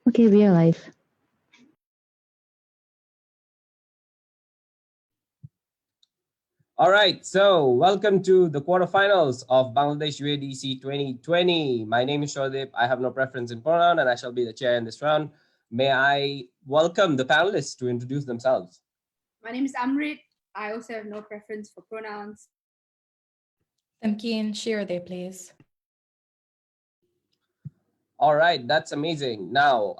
Okay, we are live. All right, so welcome to the quarterfinals of Bangladesh UADC 2020. My name is Sourodip. I have no preference in pronoun and I shall be the chair in this round. May I welcome the panelists to introduce themselves? My name is Amrit. I also have no preference for pronouns. Tamkeen, share there, please. All right, that's amazing. Now,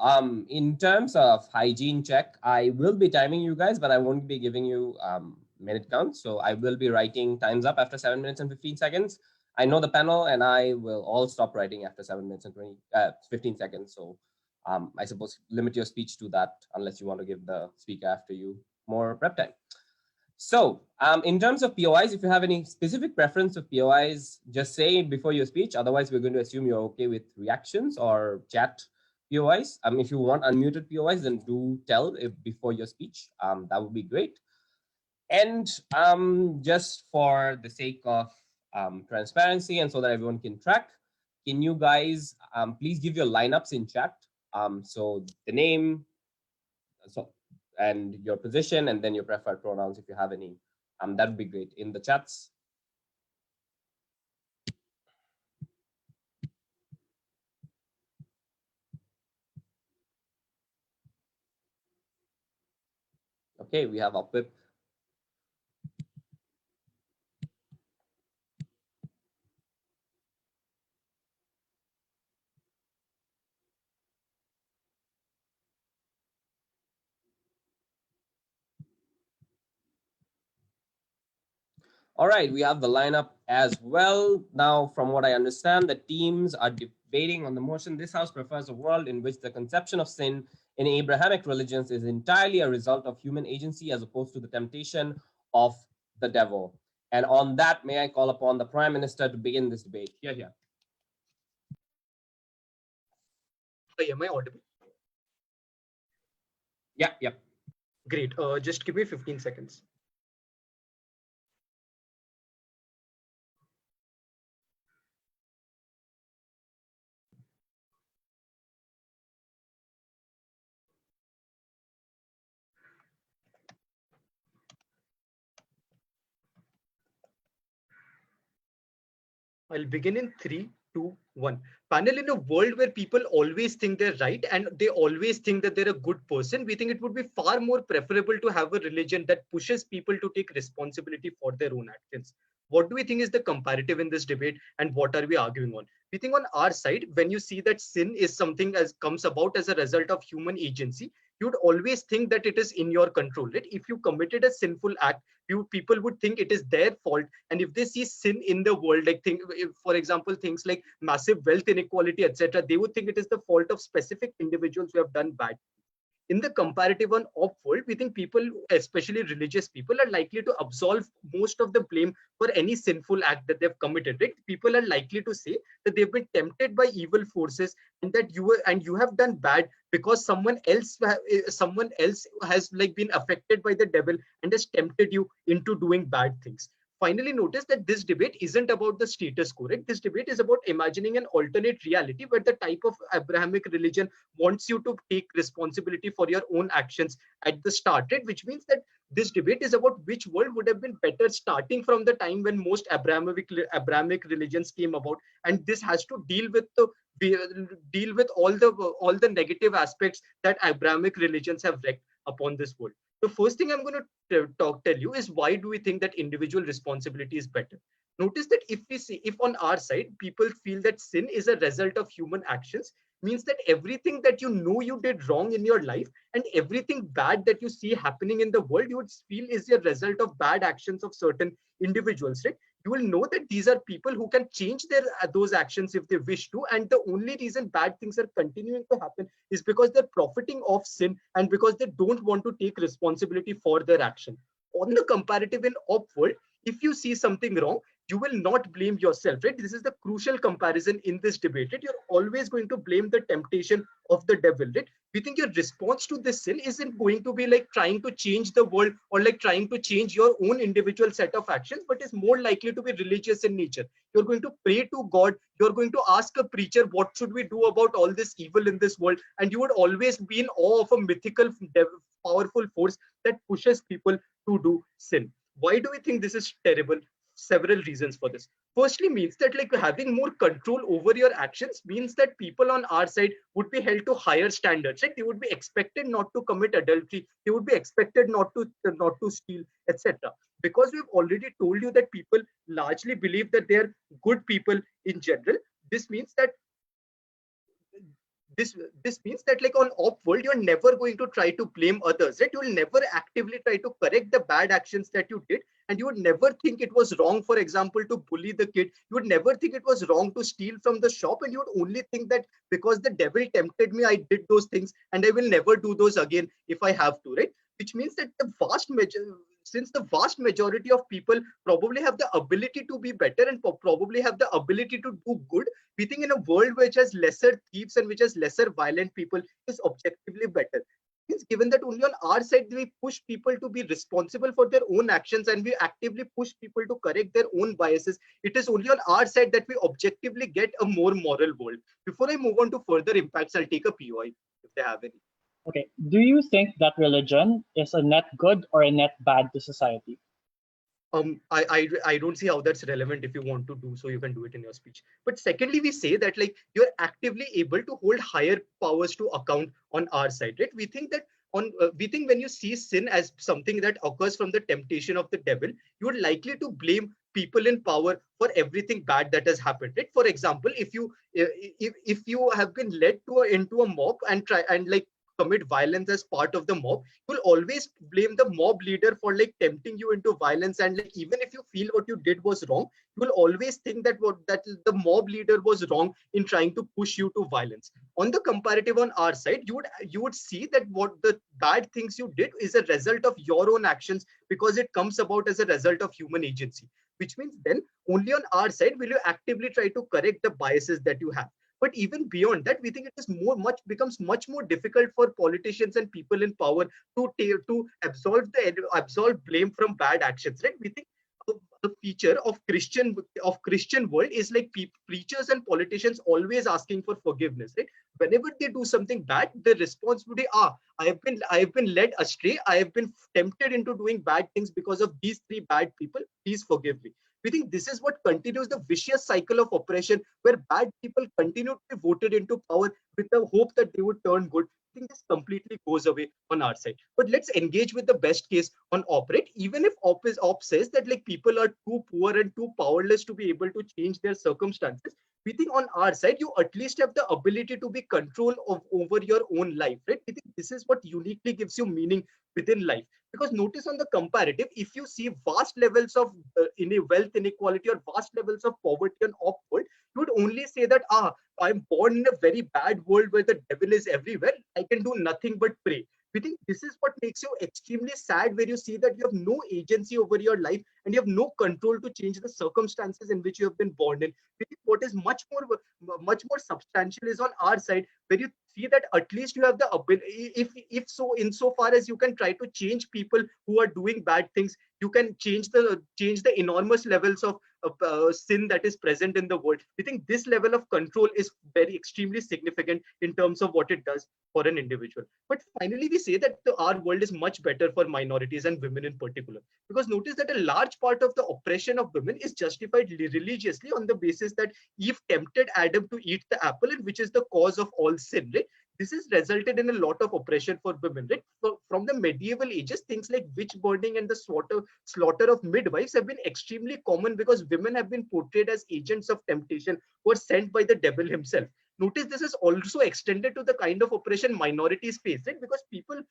in terms of hygiene check, I will be timing you guys, but I won't be giving you minute counts. So I will be writing times up after 7 minutes and 15 seconds. I know the panel and I will all stop writing after 7 minutes and 15 seconds. So I suppose limit your speech to that unless you want to give the speaker after you more prep time. So in terms of POIs, if you have any specific preference of POIs, just say it before your speech. Otherwise, we're going to assume you're okay with reactions or chat POIs. If you want unmuted POIs, then do tell before your speech. That would be great. And just for the sake of transparency and so that everyone can track, can you guys please give your lineups in chat? So the name, and your position, and then your preferred pronouns if you have any. That would be great in the chats. Okay, we have Upwip. All right, we have the lineup as well. Now, from what I understand, the teams are debating on the motion. This house prefers a world in which the conception of sin in Abrahamic religions is entirely a result of human agency as opposed to the temptation of the devil. And on that, may I call upon the Prime Minister to begin this debate? Here. Am I audible? Yeah. Great. Just give me 15 seconds. I'll begin in 3, 2, 1. Panel, in a world where people always think they're right and they always think that they're a good person, we think it would be far more preferable to have a religion that pushes people to take responsibility for their own actions. What do we think is the comparative in this debate, and what are we arguing on? We think on our side, when you see that sin is something as comes about as a result of human agency, you'd always think that it is in your control. Right? If you committed a sinful act, people would think it is their fault. And if they see sin in the world, like for example, things like massive wealth inequality, etc., they would think it is the fault of specific individuals who have done bad. In the comparative on world, we think people, especially religious people, are likely to absolve most of the blame for any sinful act that they've committed. Right? People are likely to say that they've been tempted by evil forces and that you have done bad because someone else has like been affected by the devil and has tempted you into doing bad things. Finally, notice that this debate isn't about the status quo. Right? This debate is about imagining an alternate reality where the type of Abrahamic religion wants you to take responsibility for your own actions at the start. Right? Which means that this debate is about which world would have been better starting from the time when most Abrahamic religions came about, and this has to deal with all the negative aspects that Abrahamic religions have wreaked upon this world. The first thing I'm going to tell you is why do we think that individual responsibility is better? Notice that if on our side people feel that sin is a result of human actions, means that everything that you did wrong in your life and everything bad that you see happening in the world, you would feel is a result of bad actions of certain individuals, right? You will know that these are people who can change those actions if they wish to, and the only reason bad things are continuing to happen is because they're profiting off sin and because they don't want to take responsibility for their action. On the comparative in world, if you see something wrong, you will not blame yourself, right? This is the crucial comparison in this debate, right? You're always going to blame the temptation of the devil, right? We think your response to this sin isn't going to be like trying to change the world or like trying to change your own individual set of actions, but is more likely to be religious in nature. You're going to pray to God. You're going to ask a preacher, what should we do about all this evil in this world? And you would always be in awe of a mythical, powerful force that pushes people to do sin. Why do we think this is terrible? Several reasons for this. Firstly, means that like having more control over your actions means that people on our side would be held to higher standards. Right? They would be expected not to commit adultery. They would be expected not to steal, etc. Because we've already told you that people largely believe that they're good people in general. This means that this means that like on op world, you're never going to try to blame others, right? You will never actively try to correct the bad actions that you did, and you would never think it was wrong, for example, to bully the kid. You would never think it was wrong to steal from the shop, and you would only think that because the devil tempted me, I did those things, and I will never do those again if I have to, right? Which means that since the vast majority of people probably have the ability to be better and probably have the ability to do good, we think in a world which has lesser thieves and which has lesser violent people is objectively better. Means given that only on our side we push people to be responsible for their own actions and we actively push people to correct their own biases, it is only on our side that we objectively get a more moral world. Before I move on to further impacts, I'll take a POI if they have any. Okay. Do you think that religion is a net good or a net bad to society? I don't see how that's relevant. If you want to do so, you can do it in your speech. But secondly, we say that like you're actively able to hold higher powers to account on our side, right? We think that we think when you see sin as something that occurs from the temptation of the devil, you're likely to blame people in power for everything bad that has happened, right? For example, if you have been led into a mob and try and like commit violence as part of the mob, you'll always blame the mob leader for like tempting you into violence. And like even if you feel what you did was wrong, you will always think that the mob leader was wrong in trying to push you to violence. On the comparative on our side, you would see that what the bad things you did is a result of your own actions because it comes about as a result of human agency. Which means then only on our side will you actively try to correct the biases that you have. But even beyond that, we think it is becomes much more difficult for politicians and people in power to absolve blame from bad actions. Right? We think the feature of Christian world is like preachers and politicians always asking for forgiveness. Right? Whenever they do something bad, the response would be, I have been led astray. I have been tempted into doing bad things because of these three bad people. Please forgive me. We think this is what continues the vicious cycle of oppression where bad people continue to be voted into power with the hope that they would turn good. I think this completely goes away on our side. But let's engage with the best case on op, right? Even if op says that like people are too poor and too powerless to be able to change their circumstances, we think on our side, you at least have the ability to be control over your own life, right? We think this is what uniquely gives you meaning within life. Because notice on the comparative, if you see vast levels of wealth inequality or vast levels of poverty and upward, you would only say that, I'm born in a very bad world where the devil is everywhere. I can do nothing but pray. We think this is what makes you extremely sad, where you see that you have no agency over your life and you have no control to change the circumstances in which you have been born in. We think what is much more substantial is on our side, where you see that at least you have the ability, if so, insofar as you can try to change people who are doing bad things, you can change the enormous levels of sin that is present in the world. We think this level of control is very extremely significant in terms of what it does for an individual. But finally, we say that our world is much better for minorities and women in particular, because notice that a large part of the oppression of women is justified religiously on the basis that Eve tempted Adam to eat the apple, and which is the cause of all sin, right? This has resulted in a lot of oppression for women, right? So from the medieval ages, things like witch burning and the slaughter of midwives have been extremely common because women have been portrayed as agents of temptation who are sent by the devil himself. Notice this is also extended to the kind of oppression minorities face, right? Because people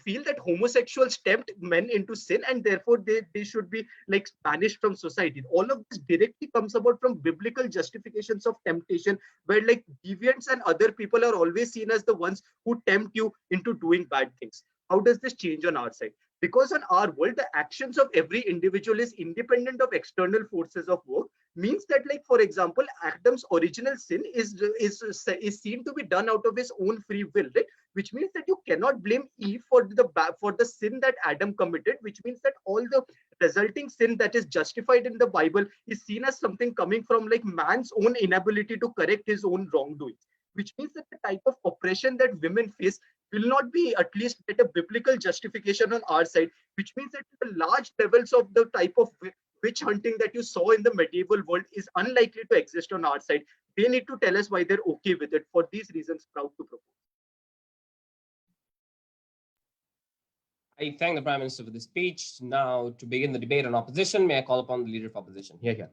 feel that homosexuals tempt men into sin and therefore they should be like banished from society. All of this directly comes about from biblical justifications of temptation, where like deviants and other people are always seen as the ones who tempt you into doing bad things. How does this change on our side? Because on our world, the actions of every individual is independent of external forces of work, means that, like, for example, Adam's original sin is seen to be done out of his own free will, right? Which means that you cannot blame Eve for the sin that Adam committed, which means that all the resulting sin that is justified in the Bible is seen as something coming from like man's own inability to correct his own wrongdoings, which means that the type of oppression that women face will not be at least at a biblical justification on our side, which means that the large levels of the type of witch hunting that you saw in the medieval world is unlikely to exist on our side. They need to tell us why they're okay with it. For these reasons, proud to propose. I thank the Prime Minister for the speech. Now, to begin the debate on opposition, may I call upon the Leader of Opposition? Here.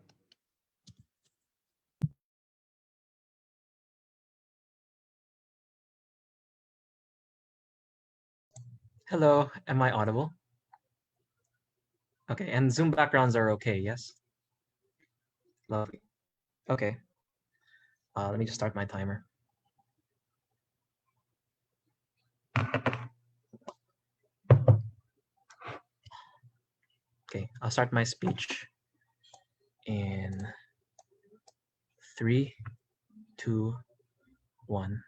Hello, am I audible? Okay, and Zoom backgrounds are okay, yes? Lovely. Okay. Let me just start my timer. Okay, I'll start my speech in 3, 2, 1.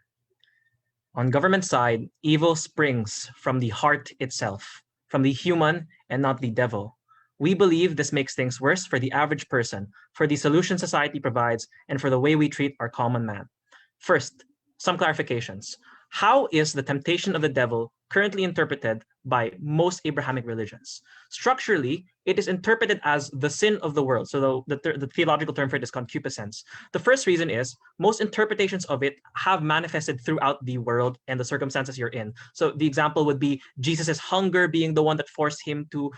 On government side, evil springs from the heart itself, from the human and not the devil. We believe this makes things worse for the average person, for the solution society provides, and for the way we treat our common man. First, some clarifications. How is the temptation of the devil currently interpreted by most Abrahamic religions? Structurally, it is interpreted as the sin of the world. So the theological term for it is concupiscence. The first reason is most interpretations of it have manifested throughout the world and the circumstances you're in. So the example would be Jesus's hunger being the one that forced him to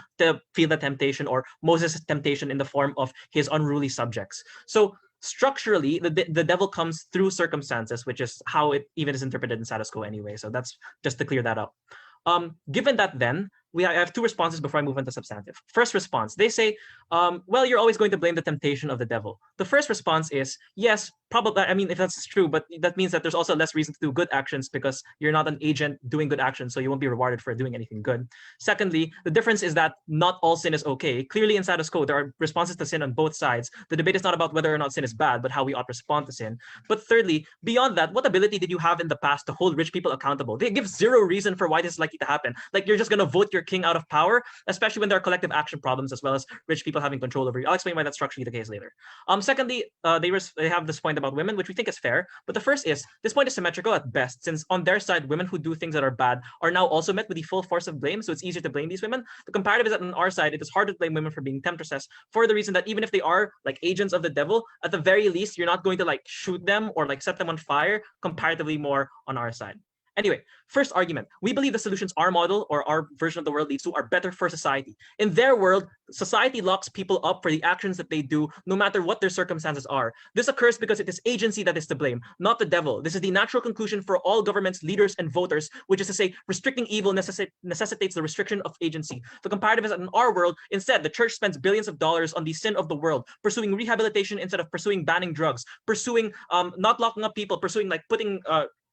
feel the temptation, or Moses' temptation in the form of his unruly subjects. So structurally, the devil comes through circumstances, which is how it even is interpreted in status quo anyway. So that's just to clear that up. Given that, then I have two responses before I move on to substantive. First response, they say, well, you're always going to blame the temptation of the devil. The first response is, yes, probably. I mean, if that's true, but that means that there's also less reason to do good actions because you're not an agent doing good actions, so you won't be rewarded for doing anything good. Secondly, the difference is that not all sin is okay. Clearly in status quo, there are responses to sin on both sides. The debate is not about whether or not sin is bad, but how we ought to respond to sin. But thirdly, beyond that, what ability did you have in the past to hold rich people accountable? They give zero reason for why this is likely to happen. Like, you're just going to vote your king out of power, especially when there are collective action problems as well as rich people having control over you. I'll explain why that's structurally the case later. Secondly, they have this point about women, which we think is fair. But the first is, this point is symmetrical at best, since on their side, women who do things that are bad are now also met with the full force of blame, so it's easier to blame these women. The comparative is that on our side, it is hard to blame women for being temptresses, for the reason that even if they are like agents of the devil, at the very least, you're not going to like shoot them or like set them on fire, comparatively more on our side. Anyway, first argument, we believe the solutions our model or our version of the world leads to are better for society. In their world, society locks people up for the actions that they do, no matter what their circumstances are. This occurs because it is agency that is to blame, not the devil. This is the natural conclusion for all governments, leaders, and voters, which is to say, restricting evil necessitates the restriction of agency. The comparative is that in our world, instead, the church spends billions of dollars on the sin of the world, pursuing rehabilitation instead of pursuing banning drugs, pursuing not locking up people, pursuing like putting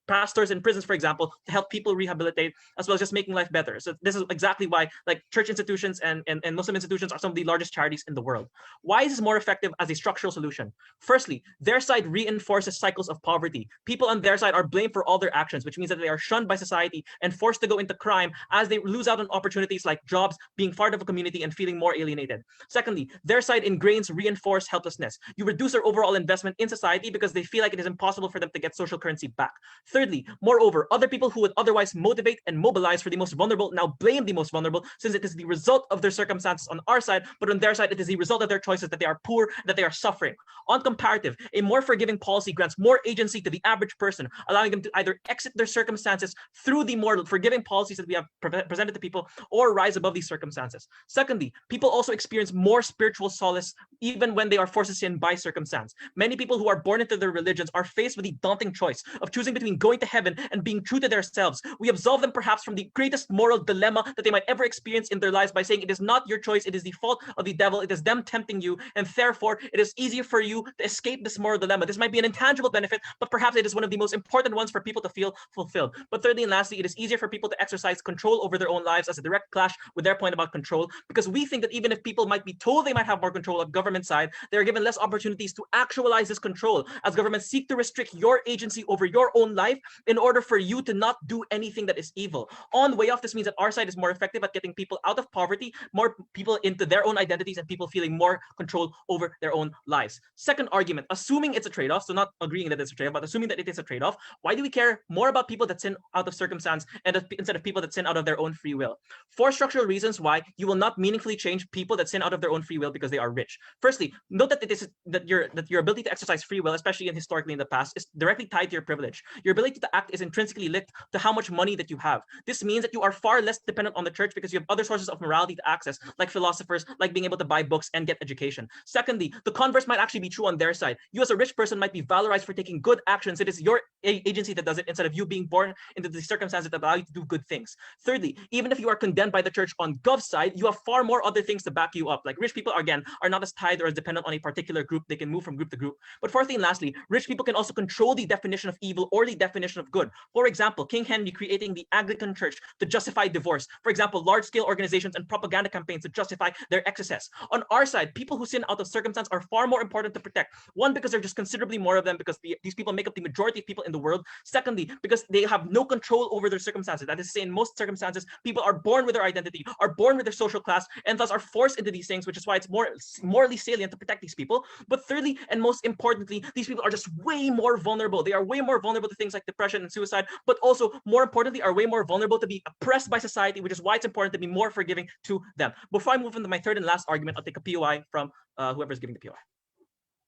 pastors in prisons, for example, to help people rehabilitate, as well as just making life better. So this is exactly why like church institutions and Muslim institutions are some of the largest charities in the world. Why is this more effective as a structural solution? Firstly, their side reinforces cycles of poverty. People on their side are blamed for all their actions, which means that they are shunned by society and forced to go into crime as they lose out on opportunities like jobs, being part of a community, and feeling more alienated. Secondly, their side ingrains reinforced helplessness. You reduce their overall investment in society because they feel like it is impossible for them to get social currency back. Thirdly, moreover, other people who would otherwise motivate and mobilize for the most vulnerable now blame the most vulnerable, since it is the result of their circumstances on our side, but on their side, it is the result of their choices that they are poor, that they are suffering. On comparative, a more forgiving policy grants more agency to the average person, allowing them to either exit their circumstances through the more forgiving policies that we have presented to people, or rise above these circumstances. Secondly, people also experience more spiritual solace even when they are forced to sin by circumstance. Many people who are born into their religions are faced with the daunting choice of choosing between going to heaven and being true to themselves. We absolve them perhaps from the greatest moral dilemma that they might ever experience in their lives by saying it is not your choice, it is the fault of the devil, it is them tempting you, and therefore it is easier for you to escape this moral dilemma. This might be an intangible benefit, but perhaps it is one of the most important ones for people to feel fulfilled. But thirdly and lastly, it is easier for people to exercise control over their own lives as a direct clash with their point about control, because we think that even if people might be told they might have more control on government side, they are given less opportunities to actualize this control, as governments seek to restrict your agency over your own life in order for you to not do anything that is evil. On the way off, this means that our side is more effective at getting people out of poverty, more people into their own identities, and people feeling more control over their own lives. Second argument, assuming it's a trade-off, so not agreeing that it's a trade-off, but assuming that it is a trade-off, why do we care more about people that sin out of circumstance instead of people that sin out of their own free will? Four structural reasons why you will not meaningfully change people that sin out of their own free will because they are rich. Firstly, note that it is that your ability to exercise free will, especially in historically in the past, is directly tied to your privilege. Your ability to act is intrinsically linked to how much money that you have. This means that you are far less dependent on the church because you have other sources of morality to access, like philosophers, like being able to buy books and get education. Secondly, the converse might actually be true on their side. You as a rich person might be valorized for taking good actions. It is your agency that does it instead of you being born into the circumstances that allow you to do good things. Thirdly, even if you are condemned by the church on Gov's side, you have far more other things to back you up. Like rich people, again, are not as tied or as dependent on a particular group. They can move from group to group. But fourthly and lastly, rich people can also control the definition of evil or the definition of good. For example, King Henry creating the Anglican Church to justify divorce. For example, large-scale organizations and propaganda campaigns to justify their excesses. On our side, people who sin out of circumstance are far more important to protect. One, because there are just considerably more of them because these people make up the majority of people in the world. Secondly, because they have no control over their circumstances. That is to say, in most circumstances, people are born with their identity, are born with their social class, and thus are forced into these things, which is why it's more morally salient to protect these people. But thirdly, and most importantly, these people are just way more vulnerable. They are way more vulnerable to things like depression and suicide, but also, more importantly, are way more vulnerable to be oppressed by society, which is why it's important to be more forgiving to them. Before I move into my third and last argument, I'll take a POI from whoever's giving the POI.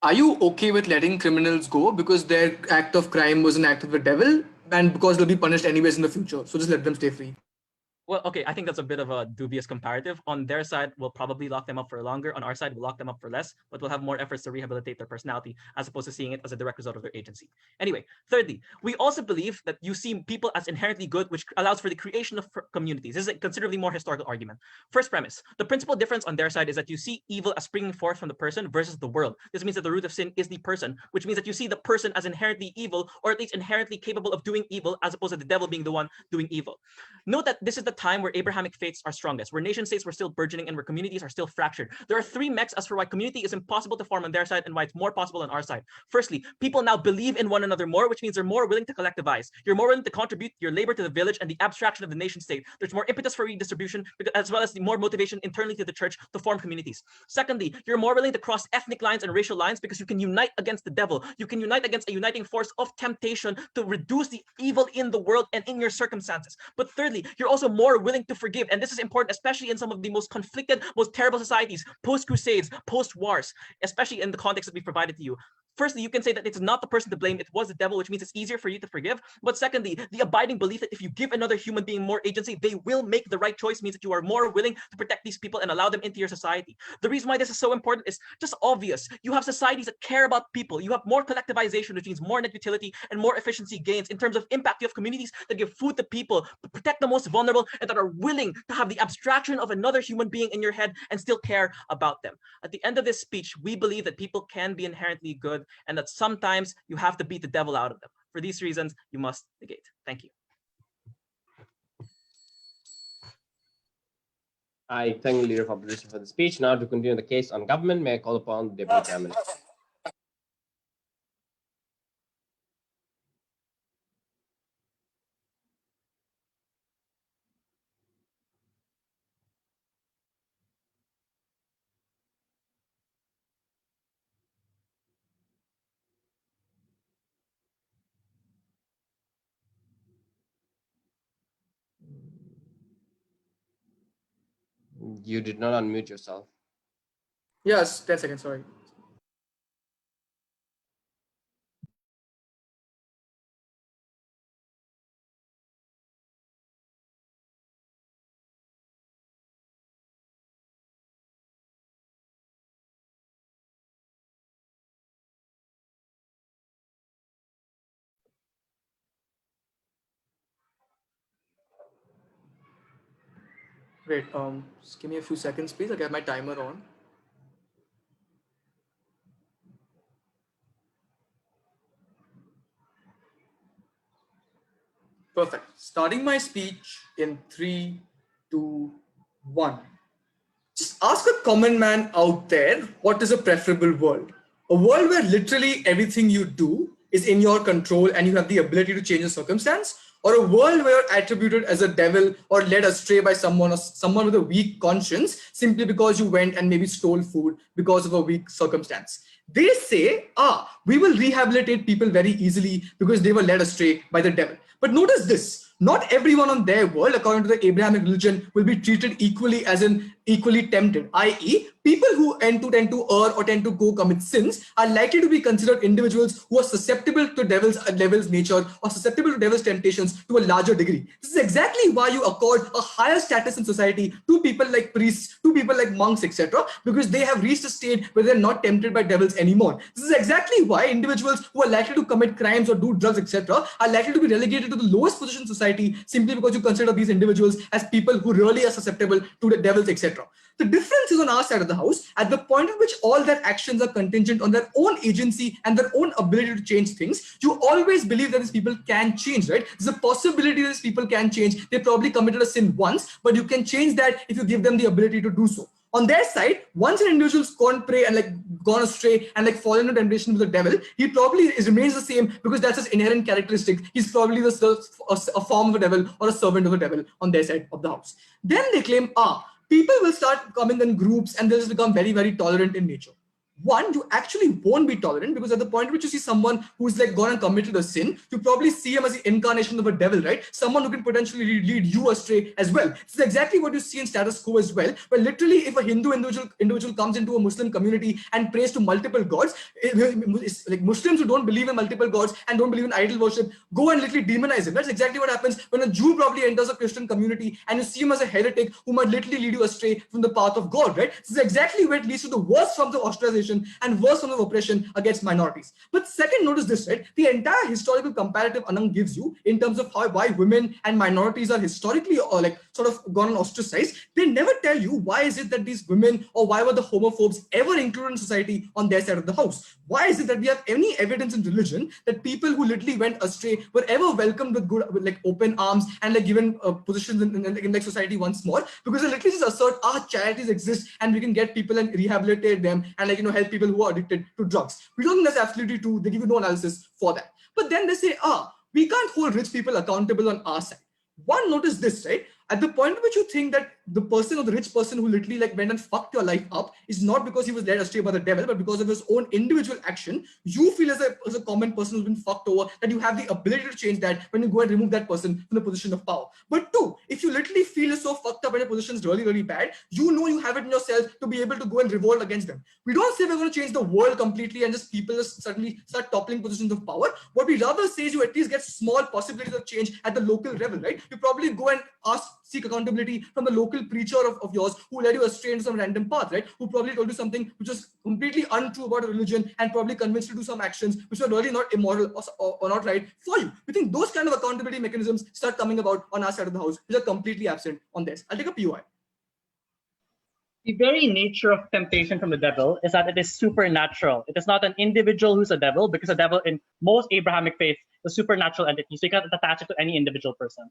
Are you okay with letting criminals go because their act of crime was an act of the devil and because they'll be punished anyways in the future? So just let them stay free. Well, okay, I think that's a bit of a dubious comparative. On their side, we'll probably lock them up for longer. On our side, we'll lock them up for less, but we'll have more efforts to rehabilitate their personality as opposed to seeing it as a direct result of their agency. Anyway, thirdly, we also believe that you see people as inherently good, which allows for the creation of communities. This is a considerably more historical argument. First premise, the principal difference on their side is that you see evil as springing forth from the person versus the world. This means that the root of sin is the person, which means that you see the person as inherently evil, or at least inherently capable of doing evil, as opposed to the devil being the one doing evil. Note that this is the time where Abrahamic faiths are strongest, where nation states were still burgeoning and where communities are still fractured. There are three mechs as for why community is impossible to form on their side and why it's more possible on our side. Firstly, people now believe in one another more, which means they're more willing to collectivize. You're more willing to contribute your labor to the village and the abstraction of the nation state. There's more impetus for redistribution, as well as the more motivation internally to the church to form communities. Secondly, you're more willing to cross ethnic lines and racial lines because you can unite against the devil. You can unite against a uniting force of temptation to reduce the evil in the world and in your circumstances. But thirdly, you're also more willing to forgive. And this is important, especially in some of the most conflicted, most terrible societies, post-crusades, post-wars, especially in the context that we provided to you. Firstly, you can say that it's not the person to blame, it was the devil, which means it's easier for you to forgive. But secondly, the abiding belief that if you give another human being more agency, they will make the right choice means that you are more willing to protect these people and allow them into your society. The reason why this is so important is just obvious. You have societies that care about people. You have more collectivization, which means more net utility and more efficiency gains. In terms of impact, you have communities that give food to people, protect the most vulnerable, and that are willing to have the abstraction of another human being in your head and still care about them. At the end of this speech, we believe that people can be inherently good and that sometimes you have to beat the devil out of them. For these reasons, you must negate. Thank you. I thank the Leader of Opposition for the speech. Now to continue the case on government, may I call upon the Deputy Prime Minister. You did not unmute yourself. Yes, 10 seconds, sorry. Great. Just give me a few seconds, please. I got my timer on. Perfect. Starting my speech in 3, 2, 1. Just ask a common man out there, what is a preferable world? A world where literally everything you do is in your control and you have the ability to change a circumstance, or a world where you're attributed as a devil or led astray by someone or someone with a weak conscience simply because you went and maybe stole food because of a weak circumstance. They say, we will rehabilitate people very easily because they were led astray by the devil. But notice this, not everyone on their world, according to the Abrahamic religion, will be treated equally as in equally tempted, i.e. people who tend to err or tend to go commit sins are likely to be considered individuals who are susceptible to devil's nature or susceptible to devil's temptations to a larger degree. This is exactly why you accord a higher status in society to people like priests, to people like monks, etc., because they have reached a state where they're not tempted by devils anymore. This is exactly why individuals who are likely to commit crimes or do drugs, etc., are likely to be relegated to the lowest position in society simply because you consider these individuals as people who really are susceptible to the devils, etc. The difference is on our side of the house, at the point at which all their actions are contingent on their own agency and their own ability to change things, you always believe that these people can change, right? There's a possibility that these people can change. They probably committed a sin once, but you can change that if you give them the ability to do so. On their side, once an individual's gone prey and gone astray and fallen into temptation with the devil, he probably remains the same because that's his inherent characteristic. He's probably a form of a devil or a servant of a devil on their side of the house. Then they claim, people will start coming in groups and they'll just become very, very tolerant in nature. One, you actually won't be tolerant because at the point at which you see someone who's gone and committed a sin, you probably see him as the incarnation of a devil, right? Someone who can potentially lead you astray as well. This is exactly what you see in status quo as well, where literally if a Hindu individual comes into a Muslim community and prays to multiple gods, Muslims who don't believe in multiple gods and don't believe in idol worship go and literally demonize him. That's exactly what happens when a Jew probably enters a Christian community and you see him as a heretic who might literally lead you astray from the path of God, right? This is exactly where it leads to the worst forms of ostracization and worse forms of oppression against minorities. But second, notice this, right? The entire historical comparative Anand gives you in terms of why women and minorities are historically sort of gone and ostracized. They never tell you why is it that these women or why were the homophobes ever included in society on their side of the house? Why is it that we have any evidence in religion that people who literally went astray were ever welcomed with open arms and given positions in society once more? Because they literally just assert our charities exist and we can get people and rehabilitate them and help people who are addicted to drugs. We don't think that's absolutely true. They give you no analysis for that. But then they say, we can't hold rich people accountable on our side. One, notice this, right? At the point at which you think that the person or the rich person who literally went and fucked your life up is not because he was led astray by the devil, but because of his own individual action, you feel as a common person who's been fucked over that you have the ability to change that when you go and remove that person from the position of power. But two, if you literally feel you're so fucked up and your position is really, really bad, you know you have it in yourself to be able to go and revolt against them. We don't say we're going to change the world completely and just people just suddenly start toppling positions of power. What we rather say is you at least get small possibilities of change at the local level, right? You probably go and seek accountability from the local preacher of yours who led you astray into some random path, right? Who probably told you something which was completely untrue about a religion and probably convinced you to do some actions which were really not immoral or not right for you. We think those kind of accountability mechanisms start coming about on our side of the house, which are completely absent on theirs. I'll take a POI. The very nature of temptation from the devil is that it is supernatural. It is not an individual who's a devil, because a devil in most Abrahamic faiths is a supernatural entity. So you can't attach it to any individual person.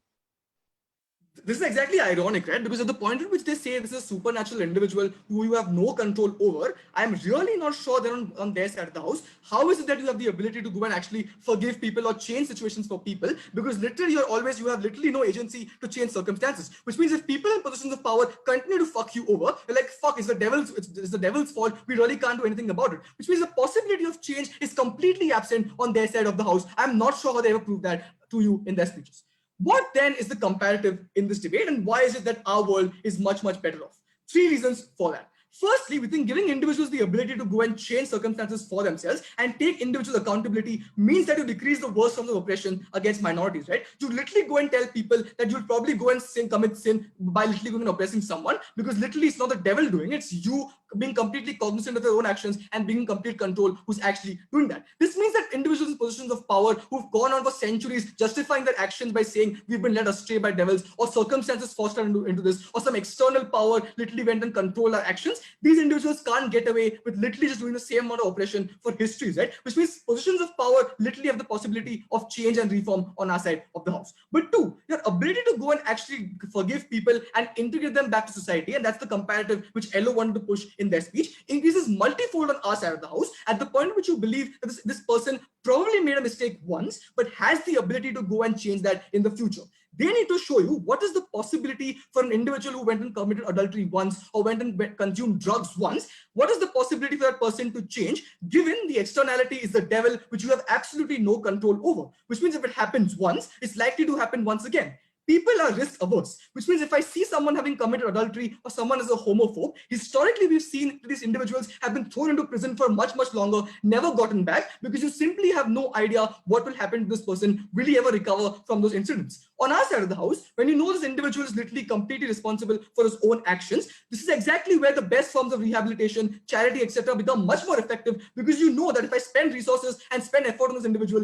This is exactly ironic, right? Because at the point at which they say this is a supernatural individual who you have no control over, I'm really not sure they're on their side of the house. How is it that you have the ability to go and actually forgive people or change situations for people? Because literally you have literally no agency to change circumstances. Which means if people in positions of power continue to fuck you over, you're like, fuck, it's the devil's fault. We really can't do anything about it. Which means the possibility of change is completely absent on their side of the house. I'm not sure how they ever prove that to you in their speeches. What then is the comparative in this debate, and why is it that our world is much, much better off? 3 reasons for that. Firstly, we think giving individuals the ability to go and change circumstances for themselves and take individual accountability means that you decrease the worst forms of oppression against minorities, right? You literally go and tell people that you'll probably go and commit sin by literally going and oppressing someone, because literally it's not the devil doing it, it's you being completely cognizant of their own actions and being in complete control who's actually doing that. This means that individuals in positions of power who've gone on for centuries justifying their actions by saying we've been led astray by devils, or circumstances forced us into this, or some external power literally went and controlled our actions, these individuals can't get away with literally just doing the same amount of oppression for histories, right? Which means positions of power literally have the possibility of change and reform on our side of the house. But two, your ability to go and actually forgive people and integrate them back to society, and that's the comparative which Elo wanted to push in their speech, increases multifold on our side of the house, at the point at which you believe that this person probably made a mistake once, but has the ability to go and change that in the future. They need to show you what is the possibility for an individual who went and committed adultery once, or went and consumed drugs once. What is the possibility for that person to change, given the externality is the devil, which you have absolutely no control over, which means if it happens once, it's likely to happen once again. People are risk averse, which means if I see someone having committed adultery or someone is a homophobe, historically we've seen these individuals have been thrown into prison for much, much longer, never gotten back, because you simply have no idea what will happen to this person. Will he ever recover from those incidents? On our side of the house, when you know this individual is literally completely responsible for his own actions, this is exactly where the best forms of rehabilitation, charity, etc. become much more effective, because you know that if I spend resources and spend effort on this individual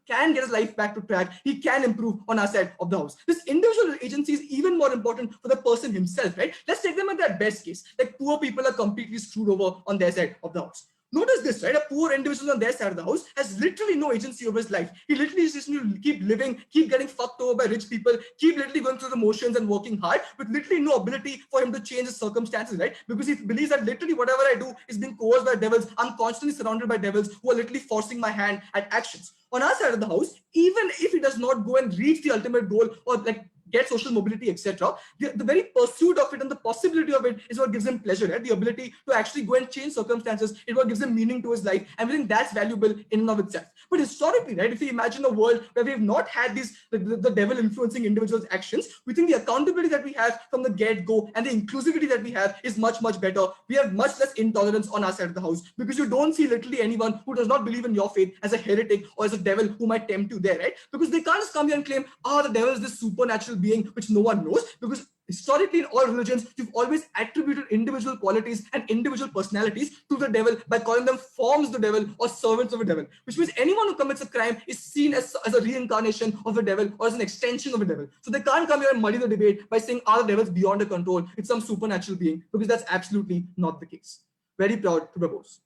can get his life back to track. He can improve on our side of the house. This individual agency is even more important for the person himself, right? Let's take them at their best case. Like poor people are completely screwed over on their side of the house. Notice this, right? A poor individual on their side of the house has literally no agency over his life. He literally just needs to keep living, keep getting fucked over by rich people, keep literally going through the motions and working hard, with literally no ability for him to change his circumstances, right? Because he believes that literally whatever I do is being coerced by devils. I'm constantly surrounded by devils who are literally forcing my hand at actions. On our side of the house, even if he does not go and reach the ultimate goal, or like get social mobility, etc., the very pursuit of it and the possibility of it is what gives him pleasure, right? The ability to actually go and change circumstances is what gives him meaning to his life. And I think that's valuable in and of itself. But historically, right, if we imagine a world where we have not had these the devil influencing individuals' actions, we think the accountability that we have from the get-go and the inclusivity that we have is much, much better. We have much less intolerance on our side of the house, because you don't see literally anyone who does not believe in your faith as a heretic or as a devil who might tempt you there, right? Because they can't just come here and claim, the devil is this supernatural being which no one knows, because historically in all religions you've always attributed individual qualities and individual personalities to the devil by calling them forms of the devil or servants of the devil, which means anyone who commits a crime is seen as a reincarnation of the devil or as an extension of the devil. So they can't come here and muddy the debate by saying the devil's beyond their control, it's some supernatural being, because that's absolutely not the case. Very proud to propose.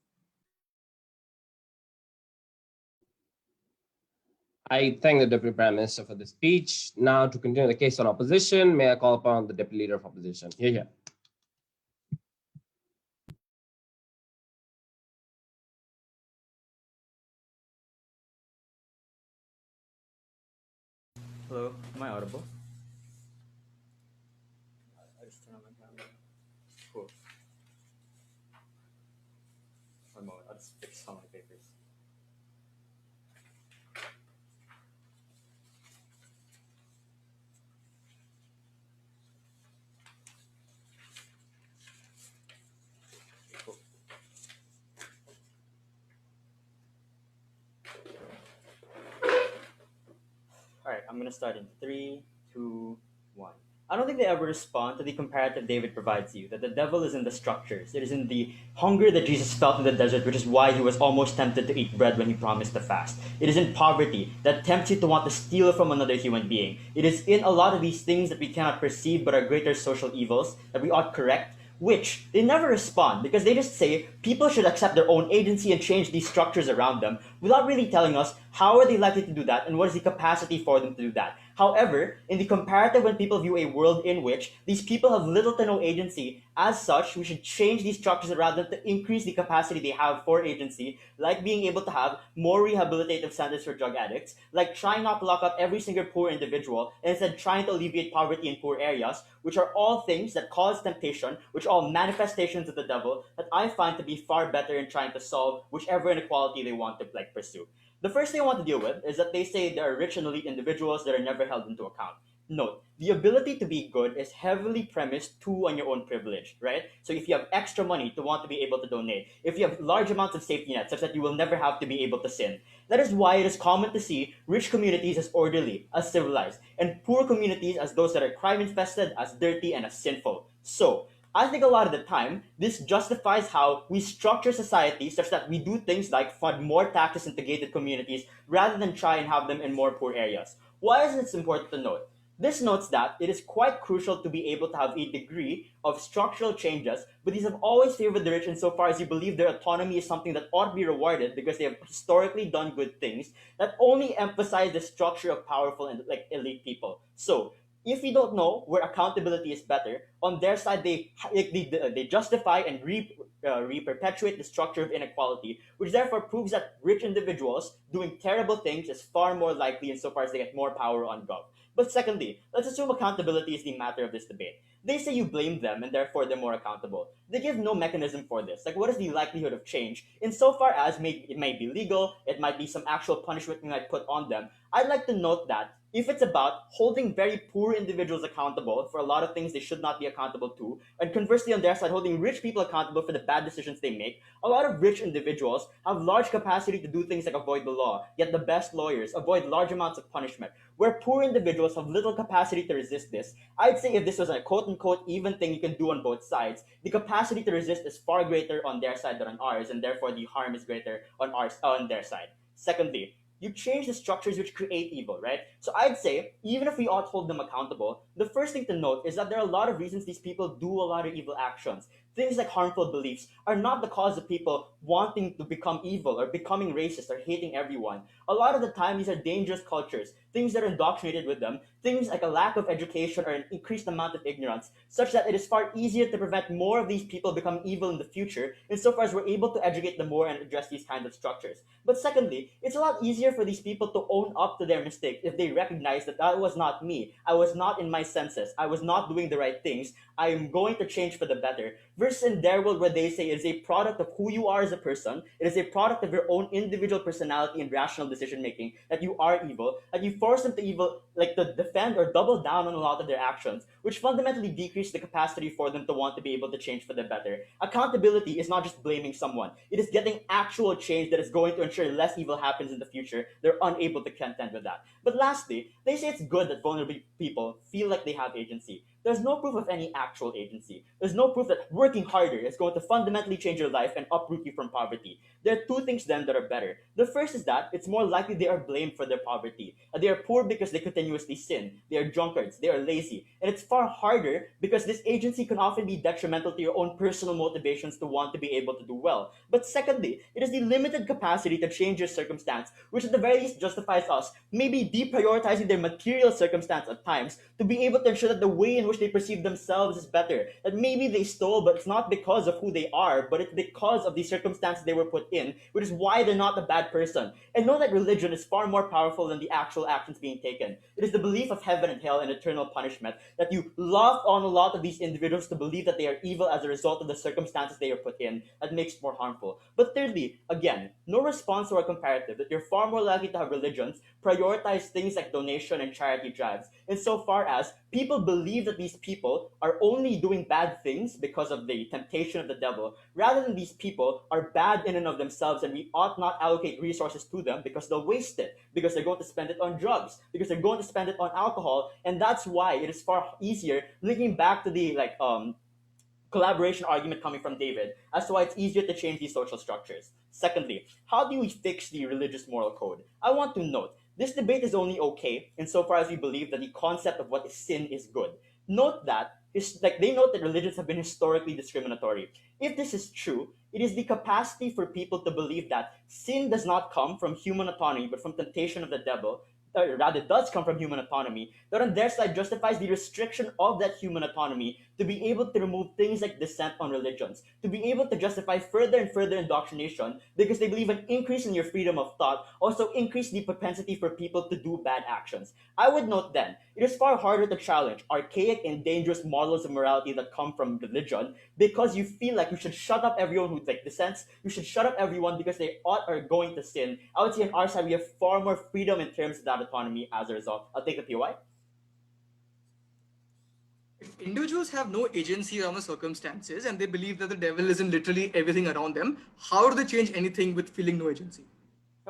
I thank the Deputy Prime Minister for the speech. Now, to continue the case on opposition, may I call upon the Deputy Leader of Opposition? Here. Hello, am I audible? I just turn on my camera. Cool. One moment, I'll just fix all my papers. Cool. Alright, I'm gonna start in 3, 2, 1. I don't think they ever respond to the comparative David provides you, that the devil is in the structures. It is in the hunger that Jesus felt in the desert, which is why he was almost tempted to eat bread when he promised to fast. It is in poverty that tempts you to want to steal from another human being. It is in a lot of these things that we cannot perceive but are greater social evils that we ought correct, which they never respond, because they just say people should accept their own agency and change these structures around them, without really telling us how are they likely to do that and what is the capacity for them to do that. However, in the comparative, when people view a world in which these people have little to no agency, as such, we should change these structures around them to increase the capacity they have for agency, like being able to have more rehabilitative centers for drug addicts, like trying not to lock up every single poor individual, and instead trying to alleviate poverty in poor areas, which are all things that cause temptation, which are all manifestations of the devil, that I find to be far better in trying to solve whichever inequality they want to pursue. The first thing I want to deal with is that they say there are rich and elite individuals that are never held into account. Note, the ability to be good is heavily premised on your own privilege, right? So if you have extra money to want to be able to donate, if you have large amounts of safety nets such that you will never have to be able to sin, that is why it is common to see rich communities as orderly, as civilized, and poor communities as those that are crime infested, as dirty, and as sinful. So, I think a lot of the time, this justifies how we structure society such that we do things like fund more taxes into gated communities rather than try and have them in more poor areas. Why is this important to note? This notes that it is quite crucial to be able to have a degree of structural changes, but these have always favored the rich insofar as you believe their autonomy is something that ought to be rewarded because they have historically done good things that only emphasize the structure of powerful and like elite people. So if you don't know where accountability is better, on their side they justify and re-perpetuate the structure of inequality, which therefore proves that rich individuals doing terrible things is far more likely insofar as they get more power on gov. But secondly, let's assume accountability is the matter of this debate. They say you blame them and therefore they're more accountable. They give no mechanism for this. Like, what is the likelihood of change? Insofar as it may be legal, it might be some actual punishment you might put on them. I'd like to note that if it's about holding very poor individuals accountable for a lot of things they should not be accountable to, and conversely on their side, holding rich people accountable for the bad decisions they make, a lot of rich individuals have large capacity to do things like avoid the law, yet the best lawyers avoid large amounts of punishment. Where poor individuals have little capacity to resist this, I'd say if this was a quote-unquote even thing you can do on both sides, the capacity to resist is far greater on their side than on ours, and therefore the harm is greater on their side. Secondly, you change the structures which create evil, right? So I'd say, even if we ought to hold them accountable, the first thing to note is that there are a lot of reasons these people do a lot of evil actions. Things like harmful beliefs are not the cause of people wanting to become evil or becoming racist or hating everyone. A lot of the time, these are dangerous cultures, things that are indoctrinated with them, things like a lack of education or an increased amount of ignorance, such that it is far easier to prevent more of these people becoming evil in the future, insofar as we're able to educate them more and address these kinds of structures. But secondly, it's a lot easier for these people to own up to their mistakes if they recognize that that was not me. I was not in my senses. I was not doing the right things. I am going to change for the better. Versus in their world where they say it is a product of who you are as a person, it is a product of your own individual personality and rational decision making, that you are evil, and you force them to evil, like to defend or double down on a lot of their actions, which fundamentally decrease the capacity for them to want to be able to change for the better. Accountability is not just blaming someone, it is getting actual change that is going to ensure less evil happens in the future. They're unable to contend with that. But lastly, they say it's good that vulnerable people feel like they have agency. There's no proof of any actual agency. There's no proof that working harder is going to fundamentally change your life and uproot you from poverty. There are two things then that are better. The first is that it's more likely they are blamed for their poverty. They are poor because they continuously sin. They are drunkards. They are lazy. And it's far harder because this agency can often be detrimental to your own personal motivations to want to be able to do well. But secondly, it is the limited capacity to change your circumstance, which at the very least justifies us maybe deprioritizing their material circumstance at times to be able to ensure that the way in which they perceive themselves is better. That maybe they stole, but it's not because of who they are, but it's because of the circumstances they were put in, which is why they're not a bad person. And know that religion is far more powerful than the actual actions being taken. It is the belief of heaven and hell and eternal punishment that you loft on a lot of these individuals to believe that they are evil as a result of the circumstances they are put in that makes it more harmful. But thirdly, again, no response to our comparative that you're far more likely to have religions prioritize things like donation and charity drives, insofar as people believe that these people are only doing bad things because of the temptation of the devil, rather than these people are bad in and of themselves and we ought not allocate resources to them because they'll waste it, because they're going to spend it on drugs, because they're going to spend it on alcohol, and that's why it is far easier, linking back to the collaboration argument coming from David as to why it's easier to change these social structures. Secondly, how do we fix the religious moral code? I want to note, this debate is only okay insofar as we believe that the concept of what is sin is good. Note that they note that religions have been historically discriminatory. If this is true, it is the capacity for people to believe that sin does not come from human autonomy but from temptation of the devil, or rather does come from human autonomy, that on their side justifies the restriction of that human autonomy to be able to remove things like dissent on religions, to be able to justify further and further indoctrination because they believe an increase in your freedom of thought also increase the propensity for people to do bad actions. I would note then, it is far harder to challenge archaic and dangerous models of morality that come from religion because you feel like you should shut up everyone who dissents, you should shut up everyone because they are going to sin. I would say on our side we have far more freedom in terms of that autonomy as a result. I'll take the POI. If individuals have no agency around the circumstances and they believe that the devil is in literally everything around them, how do they change anything with feeling no agency?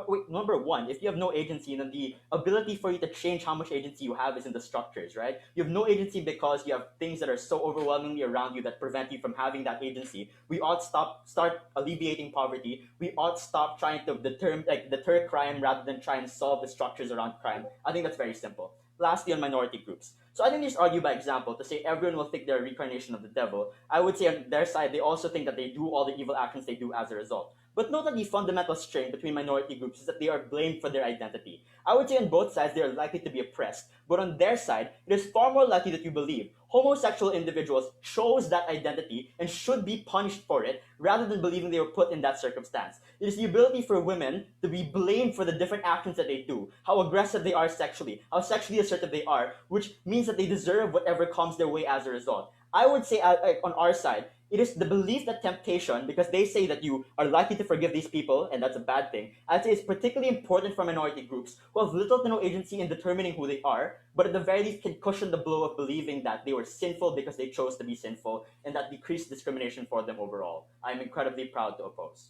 Wait, number one, if you have no agency, then the ability for you to change how much agency you have is in the structures, right? You have no agency because you have things that are so overwhelmingly around you that prevent you from having that agency. We ought start alleviating poverty. We ought stop trying to deter crime rather than try and solve the structures around crime. I think that's very simple. Lastly, on minority groups. So I think they just argue by example to say everyone will think they're a reincarnation of the devil. I would say on their side, they also think that they do all the evil actions they do as a result. But note that the fundamental strain between minority groups is that they are blamed for their identity. I would say on both sides they are likely to be oppressed, but on their side, it is far more likely that you believe homosexual individuals chose that identity and should be punished for it rather than believing they were put in that circumstance. It is the ability for women to be blamed for the different actions that they do, how aggressive they are sexually, how sexually assertive they are, which means that they deserve whatever comes their way as a result. I would say on our side, it is the belief that temptation, because they say that you are likely to forgive these people, and that's a bad thing. I'd say it's particularly important for minority groups who have little to no agency in determining who they are, but at the very least can cushion the blow of believing that they were sinful because they chose to be sinful, and that decreased discrimination for them overall. I'm incredibly proud to oppose.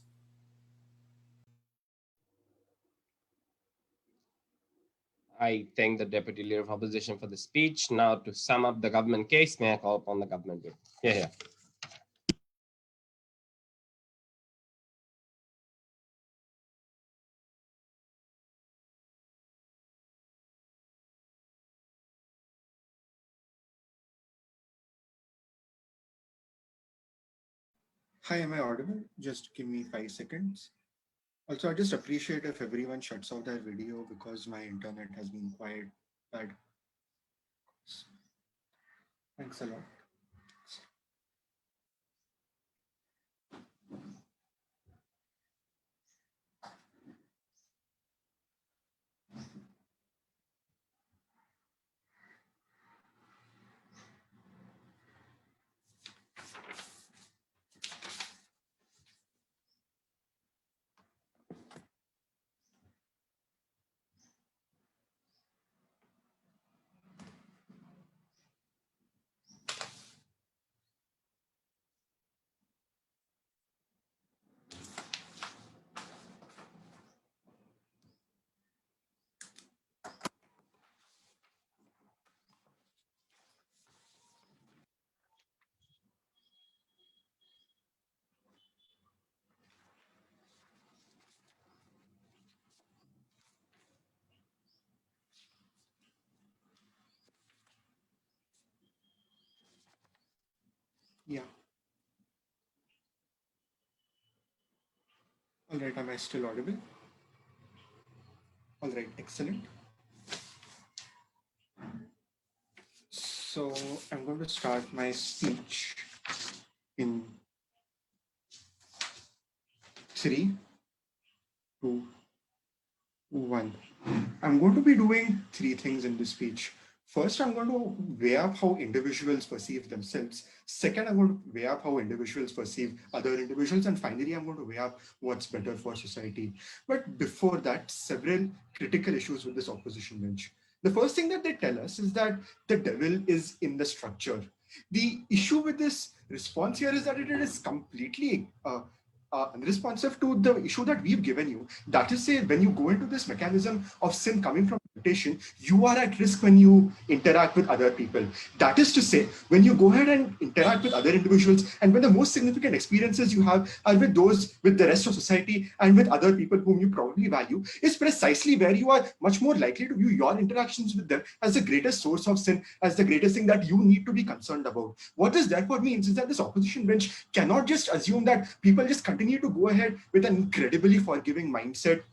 I thank the Deputy Leader of Opposition for the speech. Now, to sum up the government case, may I call upon the government whip? Yeah. Hi, am I audible? Just give me 5 seconds. Also, I just appreciate if everyone shuts off their video because my internet has been quite bad. Thanks a lot. Yeah. All right, am I still audible? All right, excellent. So I'm going to start my speech in 3, 2, 1. I'm going to be doing 3 things in this speech. First, I'm going to weigh up how individuals perceive themselves. Second, I'm going to weigh up how individuals perceive other individuals. And finally, I'm going to weigh up what's better for society. But before that, several critical issues with this opposition bench. The first thing that they tell us is that the devil is in the structure. The issue with this response here is that it is completely unresponsive to the issue that we've given you. That is, say, when you go into this mechanism of sin coming from temptation, you are at risk when you interact with other people. That is to say, when you go ahead and interact with other individuals, and when the most significant experiences you have are with those with the rest of society and with other people whom you probably value, is precisely where you are much more likely to view your interactions with them as the greatest source of sin, as the greatest thing that you need to be concerned about. What this therefore means is that this opposition bench cannot just assume that people just continue to go ahead with an incredibly forgiving mindset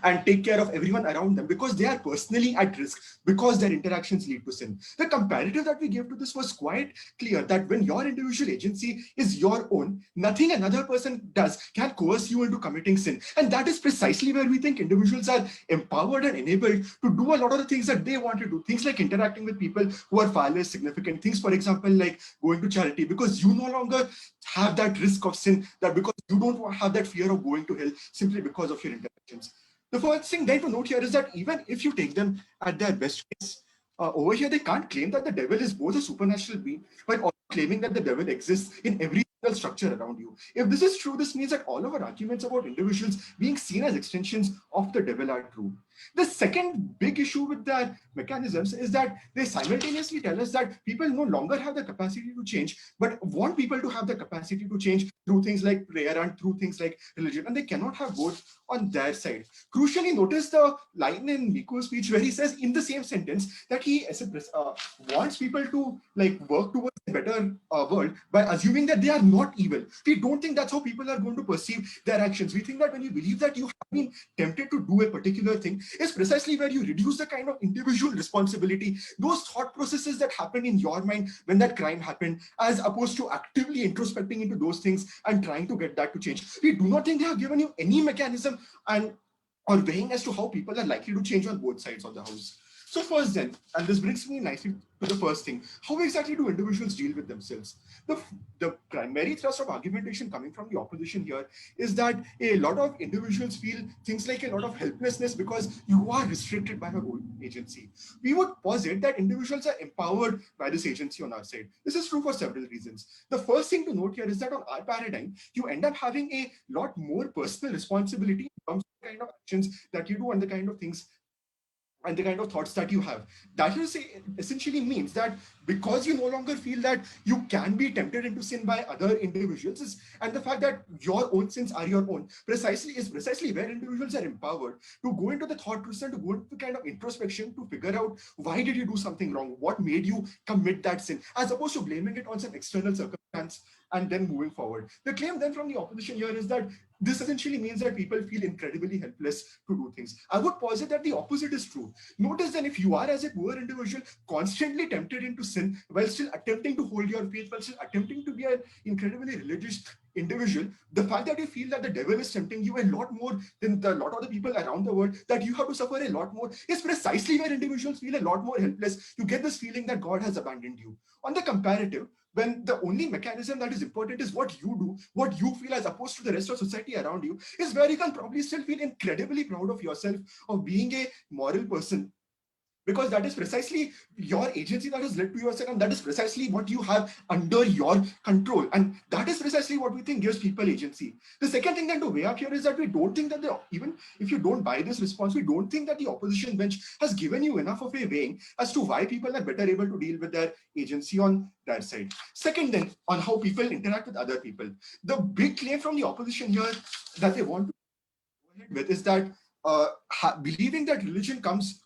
and take care of everyone around them because they are personally at risk, because their interactions lead to sin. The comparative that we gave to this was quite clear, that when your individual agency is your own, nothing another person does can coerce you into committing sin. And that is precisely where we think individuals are empowered and enabled to do a lot of the things that they want to do. Things like interacting with people who are far less significant. Things, for example, like going to charity, because you no longer have that risk of sin, that because you don't have that fear of going to hell simply because of your interactions. The first thing then to note here is that even if you take them at their best case, over here they can't claim that the devil is both a supernatural being, but also claiming that the devil exists in every structure around you. If this is true, this means that all of our arguments about individuals being seen as extensions of the devil are true. The second big issue with their mechanisms is that they simultaneously tell us that people no longer have the capacity to change, but want people to have the capacity to change through things like prayer and through things like religion, and they cannot have both on their side. Crucially, notice the line in Miku's speech where he says in the same sentence that he wants people to like work towards a better world by assuming that they are not evil. We don't think that's how people are going to perceive their actions. We think that when you believe that you have been tempted to do a particular thing is precisely where you reduce the kind of individual responsibility, those thought processes that happen in your mind when that crime happened, as opposed to actively introspecting into those things and trying to get that to change. We do not think they have given you any mechanism and or weighing as to how people are likely to change on both sides of the house. So first then, and this brings me nicely to the first thing, how exactly do individuals deal with themselves? The primary thrust of argumentation coming from the opposition here is that a lot of individuals feel things like a lot of helplessness because you are restricted by your own agency. We would posit that individuals are empowered by this agency on our side. This is true for several reasons. The first thing to note here is that on our paradigm, you end up having a lot more personal responsibility in terms of the kind of actions that you do and the kind of things and the kind of thoughts that you have. That is essentially means that because you no longer feel that you can be tempted into sin by other individuals, and the fact that your own sins are your own, precisely where individuals are empowered to go into the thought process and to go into the kind of introspection to figure out why did you do something wrong, what made you commit that sin, as opposed to blaming it on some external circumstance and then moving forward. The claim then from the opposition here is that this essentially means that people feel incredibly helpless to do things. I would posit that the opposite is true. Notice that if you are, as a poor individual, constantly tempted into sin while still attempting to hold your faith, while still attempting to be an incredibly religious individual, the fact that you feel that the devil is tempting you a lot more than a lot of the people around the world, that you have to suffer a lot more, is precisely where individuals feel a lot more helpless. You get this feeling that God has abandoned you. On the comparative, when the only mechanism that is important is what you do, what you feel, as opposed to the rest of society around you, is where you can probably still feel incredibly proud of yourself, of being a moral person. Because that is precisely your agency that has led to yourself, and that is precisely what you have under your control. And that is precisely what we think gives people agency. The second thing then to weigh up here is that we don't think that even if you don't buy this response, we don't think that the opposition bench has given you enough of a weighing as to why people are better able to deal with their agency on that side. Second then, on how people interact with other people. The big claim from the opposition here that they want to go ahead with is that believing that religion comes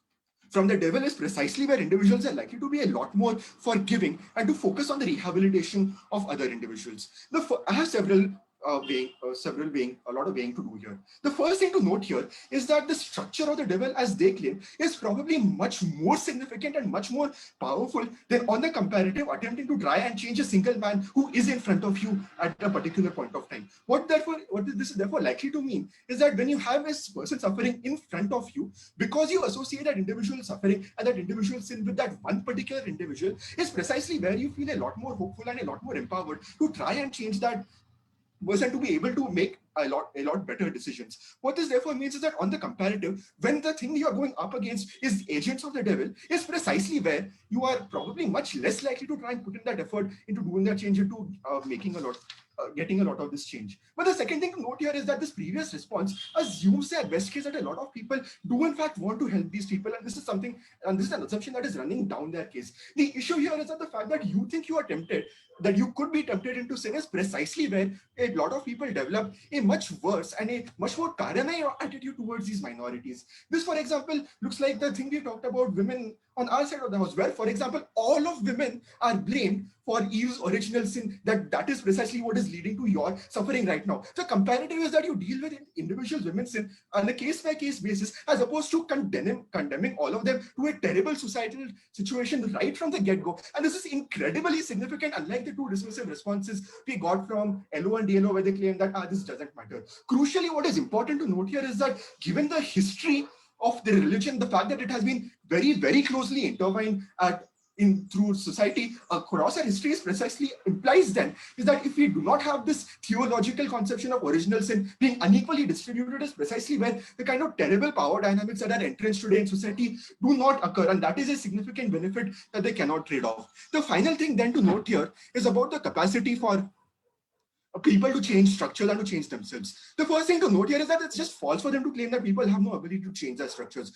from the devil is precisely where individuals are likely to be a lot more forgiving and to focus on the rehabilitation of other individuals. I have a lot of weighing to do here. The first thing to note here is that the structure of the devil, as they claim, is probably much more significant and much more powerful than on the comparative attempting to try and change a single man who is in front of you at a particular point of time. What this is therefore likely to mean is that when you have a person suffering in front of you, because you associate that individual suffering and that individual sin with that one particular individual, is precisely where you feel a lot more hopeful and a lot more empowered to try and change that person to be able to make a lot better decisions. What this therefore means is that on the comparative, when the thing you are going up against is agents of the devil, is precisely where you are probably much less likely to try and put in that effort into doing that change, into getting a lot of this change. But the second thing to note here is that this previous response assumes that best case that a lot of people do in fact want to help these people, and this is an assumption that is running down their case. The issue here is that the fact that you think you are tempted, that you could be tempted into sin, is precisely where a lot of people develop a much worse and a much more paranoid attitude towards these minorities. This, for example, looks like the thing we talked about women on our side of the house, where, for example, all of women are blamed for Eve's original sin, that is precisely what is leading to your suffering right now. The comparative is that you deal with individual women's sin on a case-by-case basis, as opposed to condemning all of them to a terrible societal situation right from the get-go. And this is incredibly significant, unlike the two dismissive responses we got from LO and DLO, where they claim that this doesn't matter. Crucially, what is important to note here is that given the history of the religion, the fact that it has been very, very closely intertwined through society across our history, is precisely implies then is that if we do not have this theological conception of original sin being unequally distributed, is precisely where the kind of terrible power dynamics that are entrenched today in society do not occur, and that is a significant benefit that they cannot trade off. The final thing then to note here is about the capacity for people to change structures and to change themselves. The first thing to note here is that it's just false for them to claim that people have no ability to change their structures.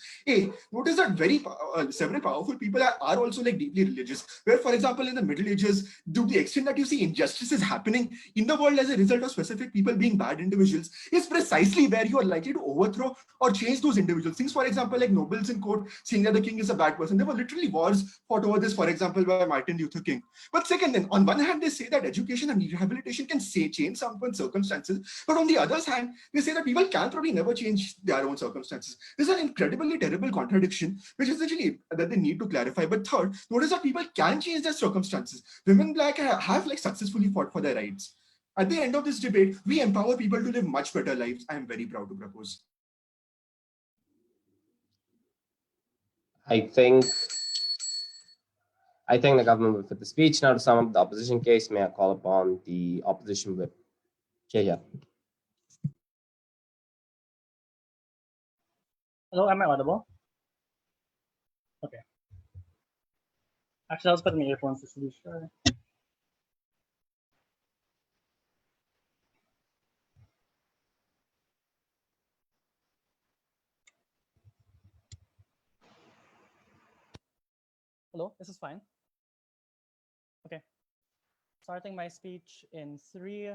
Notice that several powerful people are also like deeply religious, where, for example, in the Middle Ages, to the extent that you see injustices happening in the world as a result of specific people being bad individuals, is precisely where you are likely to overthrow or change those individuals. Things, for example, like nobles in court saying that the king is a bad person. There were literally wars fought over this, for example, by Martin Luther King. But second, then, on one hand, they say that education and rehabilitation can change someone's circumstances. But on the other hand, they say that people can probably never change their own circumstances. This is an incredibly terrible contradiction, which essentially that they need to clarify. But third, notice that people can change their circumstances. Women black have like successfully fought for their rights. At the end of this debate, we empower people to live much better lives. I am very proud to propose. I think the government will fit the speech. Now to sum up the opposition case, may I call upon the opposition whip? Yeah. Hello, am I audible? Okay. Actually, I'll just put my earphones just to be sure. Hello, this is fine. Okay. Starting my speech in 3,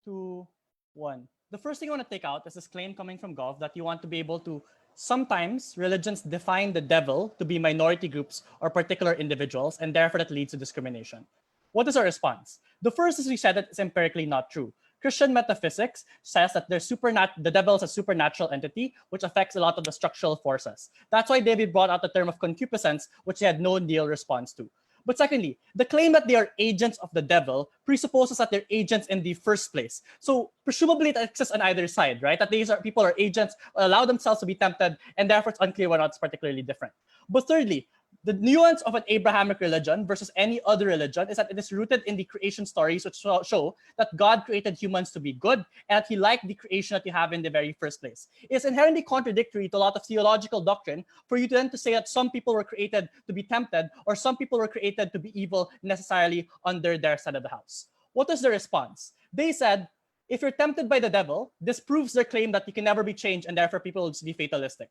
2, 1. The first thing I want to take out is this claim coming from Gov that you want to be able to sometimes religions define the devil to be minority groups or particular individuals, and therefore that leads to discrimination. What is our response? The first is we said that it's empirically not true. Christian metaphysics says that the devil is a supernatural entity which affects a lot of the structural forces. That's why David brought out the term of concupiscence, which he had no real response to. But secondly, the claim that they are agents of the devil presupposes that they're agents in the first place. So presumably it exists on either side, right? That people are agents, allow themselves to be tempted, and therefore it's unclear why not it's particularly different. But thirdly, the nuance of an Abrahamic religion versus any other religion is that it is rooted in the creation stories, which show that God created humans to be good and that he liked the creation that you have in the very first place. It's inherently contradictory to a lot of theological doctrine for you then to say that some people were created to be tempted or some people were created to be evil necessarily under their side of the house. What is the response? They said, if you're tempted by the devil, this proves their claim that you can never be changed and therefore people will just be fatalistic.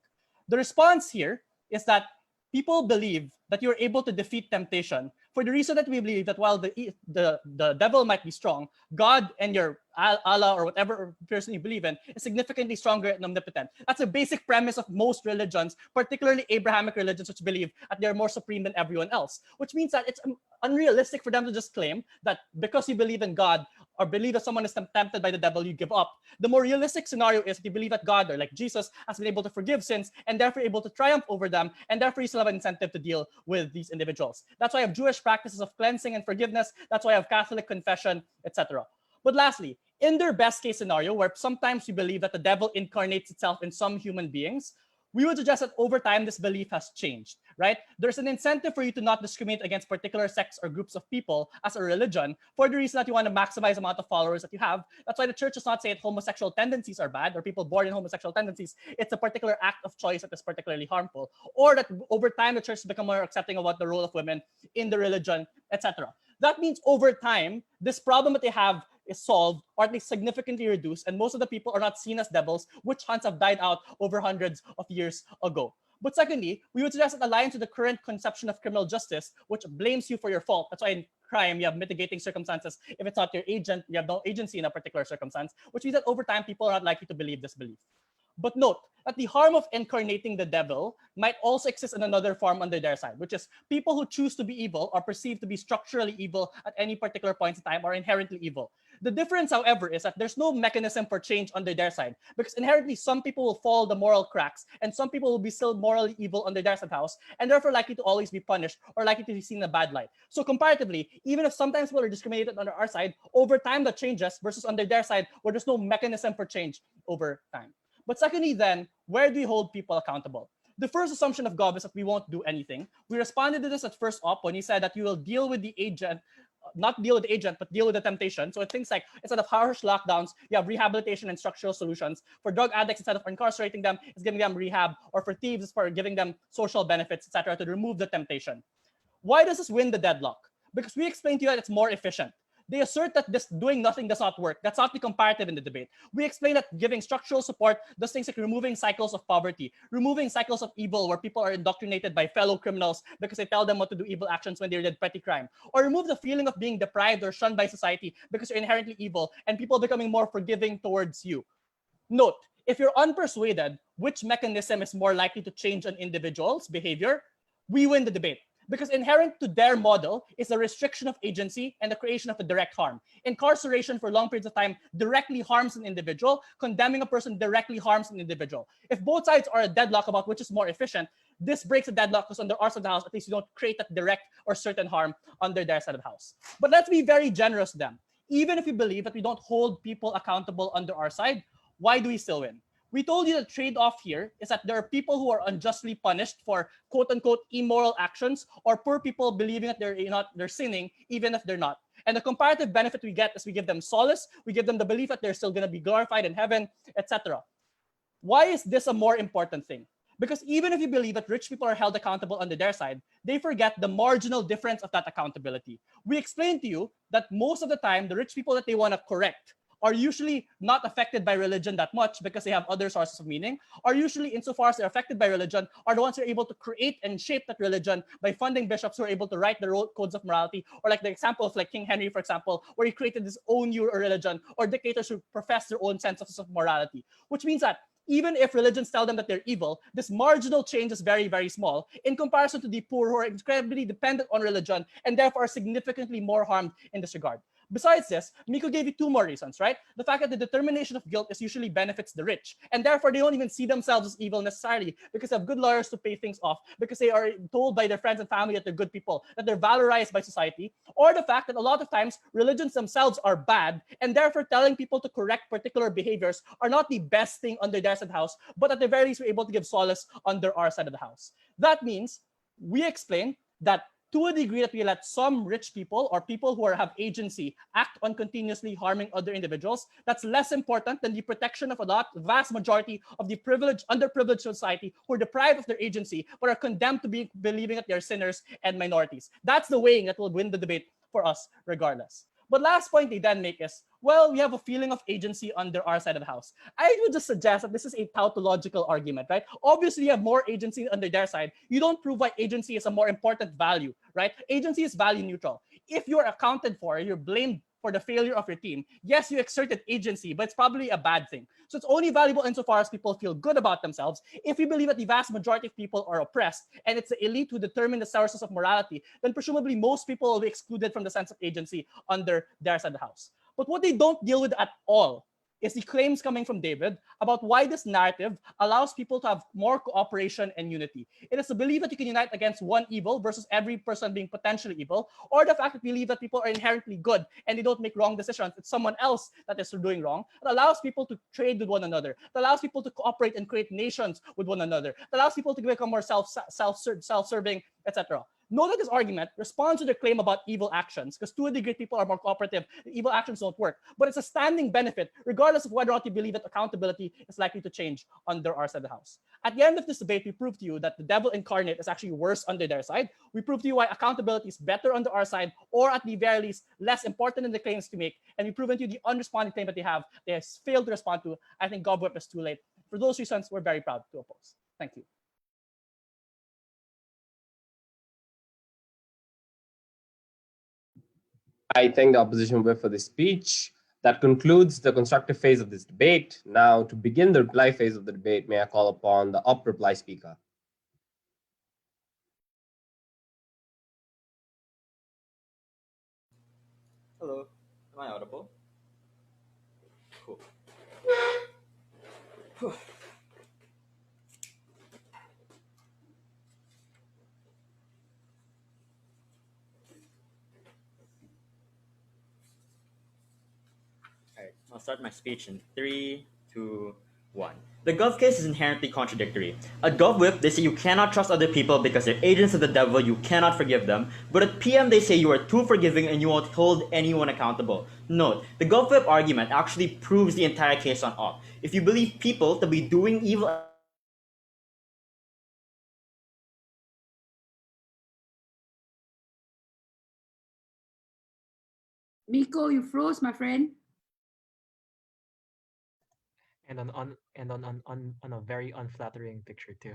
The response here is that people believe that you're able to defeat temptation for the reason that we believe that while the devil might be strong, God and your Allah or whatever person you believe in is significantly stronger and omnipotent. That's a basic premise of most religions, particularly Abrahamic religions, which believe that they're more supreme than everyone else, which means that it's unrealistic for them to just claim that because you believe in God or believe that someone is tempted by the devil, you give up. The more realistic scenario is that you believe that God, or like Jesus, has been able to forgive sins and therefore able to triumph over them, and therefore you still have an incentive to deal with these individuals. That's why I have Jewish practices of cleansing and forgiveness. That's why I have Catholic confession, etc. But lastly, in their best case scenario, where sometimes you believe that the devil incarnates itself in some human beings, we would suggest that over time, this belief has changed, right? There's an incentive for you to not discriminate against particular sects or groups of people as a religion for the reason that you want to maximize the amount of followers that you have. That's why the church does not say that homosexual tendencies are bad or people born in homosexual tendencies. It's a particular act of choice that is particularly harmful, or that over time, the church has become more accepting about the role of women in the religion, etc. That means over time, this problem that they have is solved or at least significantly reduced, and most of the people are not seen as devils. Witch hunts have died out over hundreds of years ago. But secondly, we would suggest that aligns with the current conception of criminal justice, which blames you for your fault. That's why in crime, you have mitigating circumstances. If it's not your agent, you have no agency in a particular circumstance, which means that over time, people are not likely to believe this belief. But note that the harm of incarnating the devil might also exist in another form under their side, which is people who choose to be evil or perceived to be structurally evil at any particular point in time are inherently evil. The difference, however, is that there's no mechanism for change under their side, because inherently some people will fall the moral cracks and some people will be still morally evil under their side house and therefore likely to always be punished or likely to be seen in a bad light. So comparatively, even if sometimes people are discriminated under our side, over time that changes versus under their side where there's no mechanism for change over time. But secondly, then, where do we hold people accountable? The first assumption of Gov is that we won't do anything. We responded to this at first op when he said that you will deal with the agent, not deal with the agent, but deal with the temptation. So things like instead of harsh lockdowns, you have rehabilitation and structural solutions. For drug addicts, instead of incarcerating them, it's giving them rehab, or for thieves, it's for giving them social benefits, etc., to remove the temptation. Why does this win the deadlock? Because we explained to you that it's more efficient. They assert that this doing nothing does not work. That's not the comparative in the debate. We explain that giving structural support does things like removing cycles of poverty, removing cycles of evil where people are indoctrinated by fellow criminals because they tell them what to do evil actions when they did petty crime, or remove the feeling of being deprived or shunned by society because you're inherently evil and people becoming more forgiving towards you. Note, if you're unpersuaded which mechanism is more likely to change an individual's behavior, we win the debate. Because inherent to their model is the restriction of agency and the creation of a direct harm. Incarceration for long periods of time directly harms an individual. Condemning a person directly harms an individual. If both sides are a deadlock about which is more efficient, this breaks a deadlock because under our side of the house, at least you don't create that direct or certain harm under their side of the house. But let's be very generous to them. Even if you believe that we don't hold people accountable under our side, why do we still win? We told you the trade-off here is that there are people who are unjustly punished for quote-unquote immoral actions, or poor people believing that they're sinning even if they're not. And the comparative benefit we get is we give them solace, we give them the belief that they're still going to be glorified in heaven, etc. Why is this a more important thing? Because even if you believe that rich people are held accountable under their side, they forget the marginal difference of that accountability. We explained to you that most of the time, the rich people that they want to correct are usually not affected by religion that much because they have other sources of meaning, are usually, insofar as they're affected by religion, are the ones who are able to create and shape that religion by funding bishops who are able to write their own codes of morality, or like the example of like King Henry, for example, where he created his own new religion, or dictators who profess their own sense of morality, which means that even if religions tell them that they're evil, this marginal change is very, very small in comparison to the poor who are incredibly dependent on religion and therefore are significantly more harmed in this regard. Besides this, Miko gave you two more reasons, right? The fact that the determination of guilt is usually benefits the rich, and therefore they don't even see themselves as evil necessarily because they have good lawyers to pay things off, because they are told by their friends and family that they're good people, that they're valorized by society, or the fact that a lot of times religions themselves are bad, and therefore telling people to correct particular behaviors are not the best thing under their side of the house, but at the very least we're able to give solace under our side of the house. That means we explain that to a degree that we let some rich people or people who have agency act on continuously harming other individuals, that's less important than the protection of the vast majority of the privileged, underprivileged society who are deprived of their agency but are condemned to be believing that they're sinners and minorities. That's the weighing that will win the debate for us regardless. But last point they then make is, well, we have a feeling of agency under our side of the house. I would just suggest that this is a tautological argument, right? Obviously, you have more agency under their side. You don't prove why agency is a more important value, right? Agency is value neutral. If you're accounted for, you're blamed for the failure of your team, yes, you exerted agency, but it's probably a bad thing. So it's only valuable insofar as people feel good about themselves. If we believe that the vast majority of people are oppressed and it's the elite who determine the sources of morality, then presumably most people will be excluded from the sense of agency under their side of the house. But what they don't deal with at all is the claims coming from David about why this narrative allows people to have more cooperation and unity. It is the belief that you can unite against one evil versus every person being potentially evil, or the fact that we believe that people are inherently good and they don't make wrong decisions. It's someone else that is doing wrong. It allows people to trade with one another. It allows people to cooperate and create nations with one another. It allows people to become more self-serving, etc. Note that this argument responds to the claim about evil actions, because to a degree people are more cooperative, evil actions don't work. But it's a standing benefit, regardless of whether or not you believe that accountability is likely to change under our side of the house. At the end of this debate, we proved to you that the devil incarnate is actually worse under their side. We proved to you why accountability is better under our side, or at the very least, less important in the claims to make. And we've proven to you the unresponded claim that they have failed to respond to. I think Gobweb is too late. For those reasons, we're very proud to oppose. Thank you. I thank the opposition whip for this speech. That concludes the constructive phase of this debate. Now, to begin the reply phase of the debate, may I call upon the up reply speaker. Hello, am I audible? Cool. All right, I'll start my speech in 3, 2, 1. The Gov case is inherently contradictory. At GovWhip, they say you cannot trust other people because they're agents of the devil, you cannot forgive them. But at PM, they say you are too forgiving and you won't hold anyone accountable. Note, the GovWhip argument actually proves the entire case on op. If you believe people to be doing evil Miko, you froze, my friend. And on a very unflattering picture too.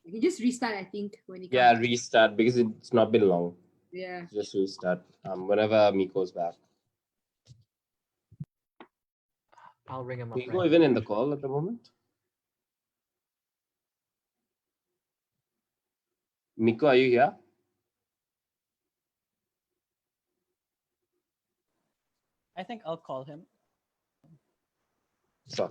You just restart, I think, when you Yeah, come. restart because it's not been long. Yeah. Just restart. Whenever Miko's back. I'll ring him up. Miko Right even now. in the call at the moment? Miko, are you here? I think I'll call him. Sure.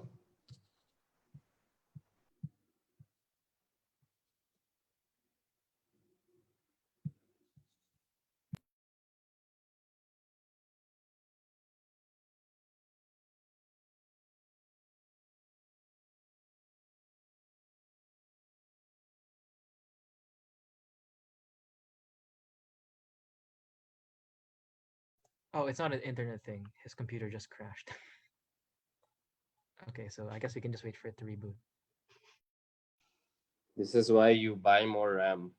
Oh, it's not an internet thing. His computer just crashed. Okay, so I guess we can just wait for it to reboot. This is why you buy more RAM.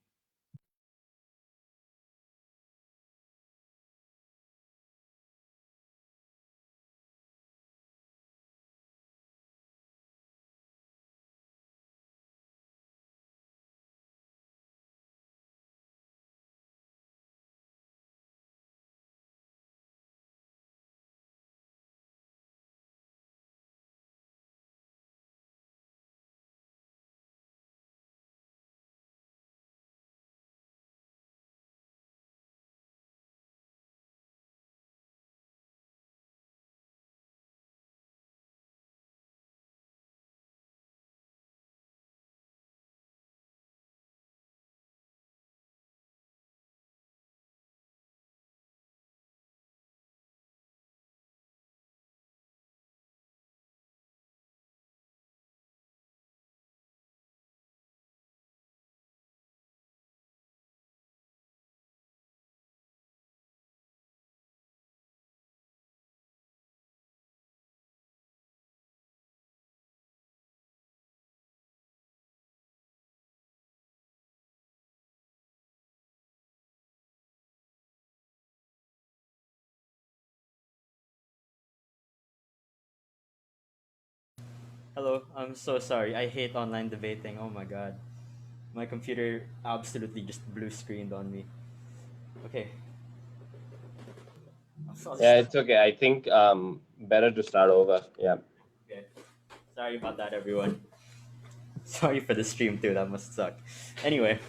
Hello, I'm so sorry. I hate online debating. Oh my god. My computer absolutely just blue screened on me. Okay. Yeah, it's okay. I think better to start over. Yeah. Okay. Sorry about that, everyone. Sorry for the stream too. That must suck. Anyway,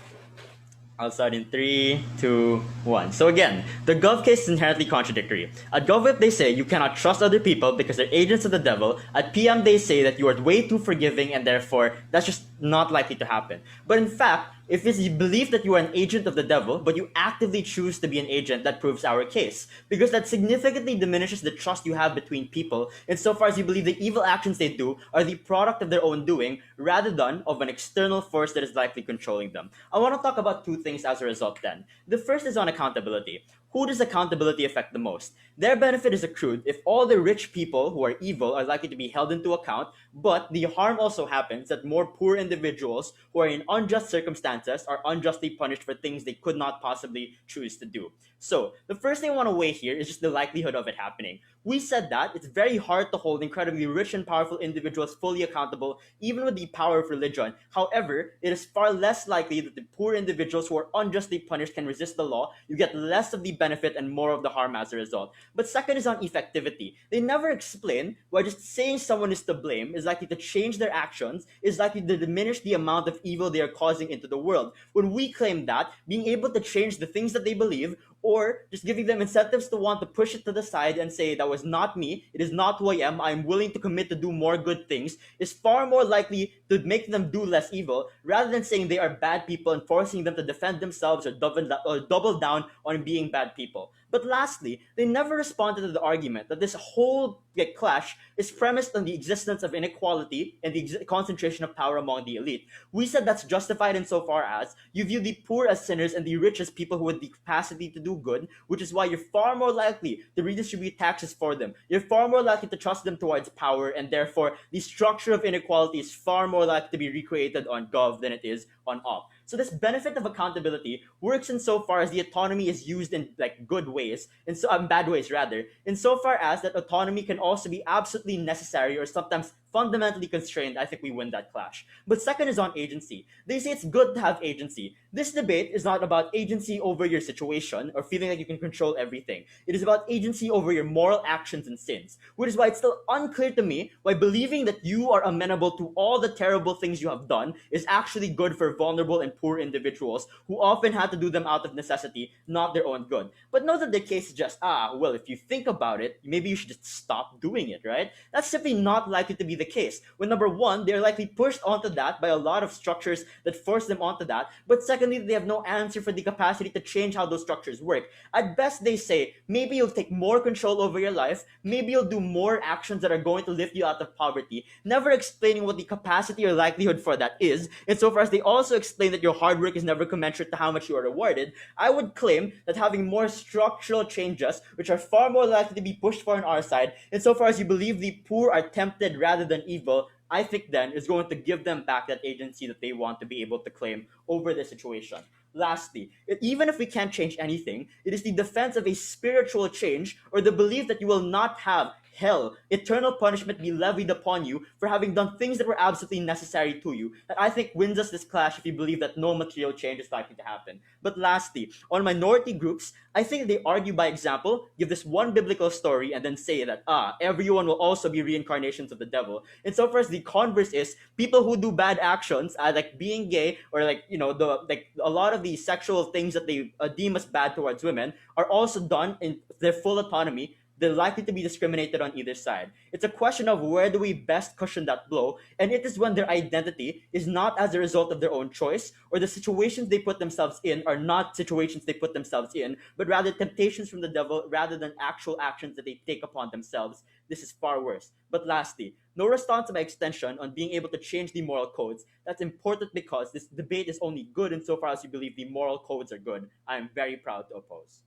I'll start in 3, 2, 1. So again, the Gov case is inherently contradictory. At GovWhip, they say you cannot trust other people because they're agents of the devil. At PM, they say that you are way too forgiving and therefore that's just not likely to happen. But in fact, if it's you believe that you are an agent of the devil, but you actively choose to be an agent, that proves our case. Because that significantly diminishes the trust you have between people, insofar as you believe the evil actions they do are the product of their own doing, rather than of an external force that is likely controlling them. I want to talk about two things as a result then. The first is on accountability. Who does accountability affect the most? Their benefit is accrued if all the rich people who are evil are likely to be held into account, but the harm also happens that more poor individuals who are in unjust circumstances are unjustly punished for things they could not possibly choose to do. So, the first thing I want to weigh here is just the likelihood of it happening. We said that it's very hard to hold incredibly rich and powerful individuals fully accountable, even with the power of religion. However, it is far less likely that the poor individuals who are unjustly punished can resist the law. You get less of the benefit and more of the harm as a result. But second is on effectivity. They never explain why just saying someone is to blame is likely to change their actions, is likely to diminish the amount of evil they are causing into the world. When we claim that, being able to change the things that they believe, or just giving them incentives to want to push it to the side and say, that was not me, it is not who I am, I'm willing to commit to do more good things, is far more likely to make them do less evil, rather than saying they are bad people and forcing them to defend themselves or double down on being bad people. But lastly, they never responded to the argument that this whole clash is premised on the existence of inequality and the concentration of power among the elite. We said that's justified insofar as you view the poor as sinners and the rich as people who have the capacity to do good, which is why you're far more likely to redistribute taxes for them. You're far more likely to trust them towards power, and therefore the structure of inequality is far more likely to be recreated on Gov than it is on Op. So this benefit of accountability works insofar as the autonomy is used in like good ways, in bad ways rather, insofar as that autonomy can also be absolutely necessary or sometimes fundamentally constrained. I think we win that clash. But second is on agency. They say it's good to have agency. This debate is not about agency over your situation or feeling like you can control everything. It is about agency over your moral actions and sins, which is why it's still unclear to me why believing that you are amenable to all the terrible things you have done is actually good for vulnerable and poor individuals who often had to do them out of necessity, not their own good. But note that the case is just, well, if you think about it, maybe you should just stop doing it, right? That's simply not likely to be the case. When number one, they're likely pushed onto that by a lot of structures that force them onto that, but secondly, they have no answer for the capacity to change how those structures work. At best, they say, maybe you'll take more control over your life, maybe you'll do more actions that are going to lift you out of poverty, never explaining what the capacity or likelihood for that is. Insofar as they also explain that your hard work is never commensurate to how much you are rewarded, I would claim that having more structural changes, which are far more likely to be pushed for on our side, insofar as you believe the poor are tempted rather than evil, I think then is going to give them back that agency that they want to be able to claim over the situation. Lastly, even if we can't change anything, it is the defense of a spiritual change or the belief that you will not have hell, eternal punishment be levied upon you for having done things that were absolutely necessary to you, that I think wins us this clash if you believe that no material change is likely to happen. But lastly, on minority groups, I think they argue by example, give this one biblical story, and then say that, everyone will also be reincarnations of the devil. And so far as the converse is, people who do bad actions, like being gay, or a lot of the sexual things that they deem as bad towards women, are also done in their full autonomy. They're likely to be discriminated on either side. It's a question of where do we best cushion that blow, and it is when their identity is not as a result of their own choice, or the situations they put themselves in are not situations they put themselves in, but rather temptations from the devil rather than actual actions that they take upon themselves. This is far worse. But lastly, no response by extension on being able to change the moral codes. That's important because this debate is only good insofar as you believe the moral codes are good. I am very proud to oppose.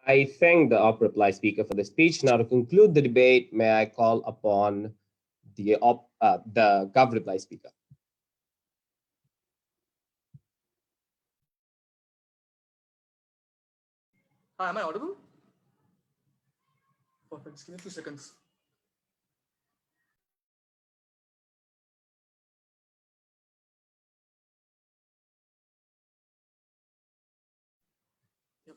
I thank the op reply speaker for the speech. Now to conclude the debate, may I call upon the gov reply speaker. Hi, am I audible? Perfect. Just give me 2 seconds. Yep.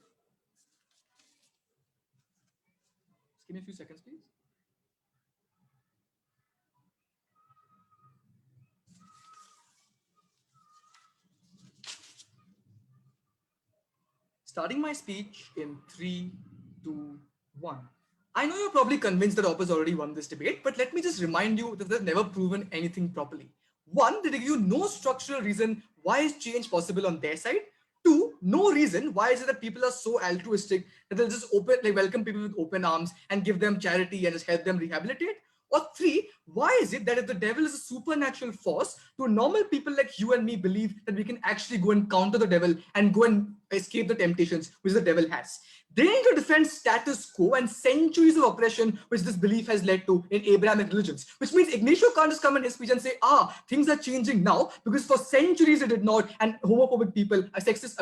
Just give me a few seconds, please. Starting my speech in 3, 2, 1. I know you're probably convinced that OP has already won this debate, but let me just remind you that they've never proven anything properly. One, they give you no structural reason why is change possible on their side. Two, no reason why is it that people are so altruistic that they'll just welcome people with open arms and give them charity and just help them rehabilitate. Or three, why is it that if the devil is a supernatural force, do normal people like you and me believe that we can actually go and counter the devil and go and escape the temptations which the devil has? They need to defend status quo and centuries of oppression which this belief has led to in Abrahamic religions, which means Ignacio can't just come in his speech and say, things are changing now because for centuries it did not, and homophobic people, sexist,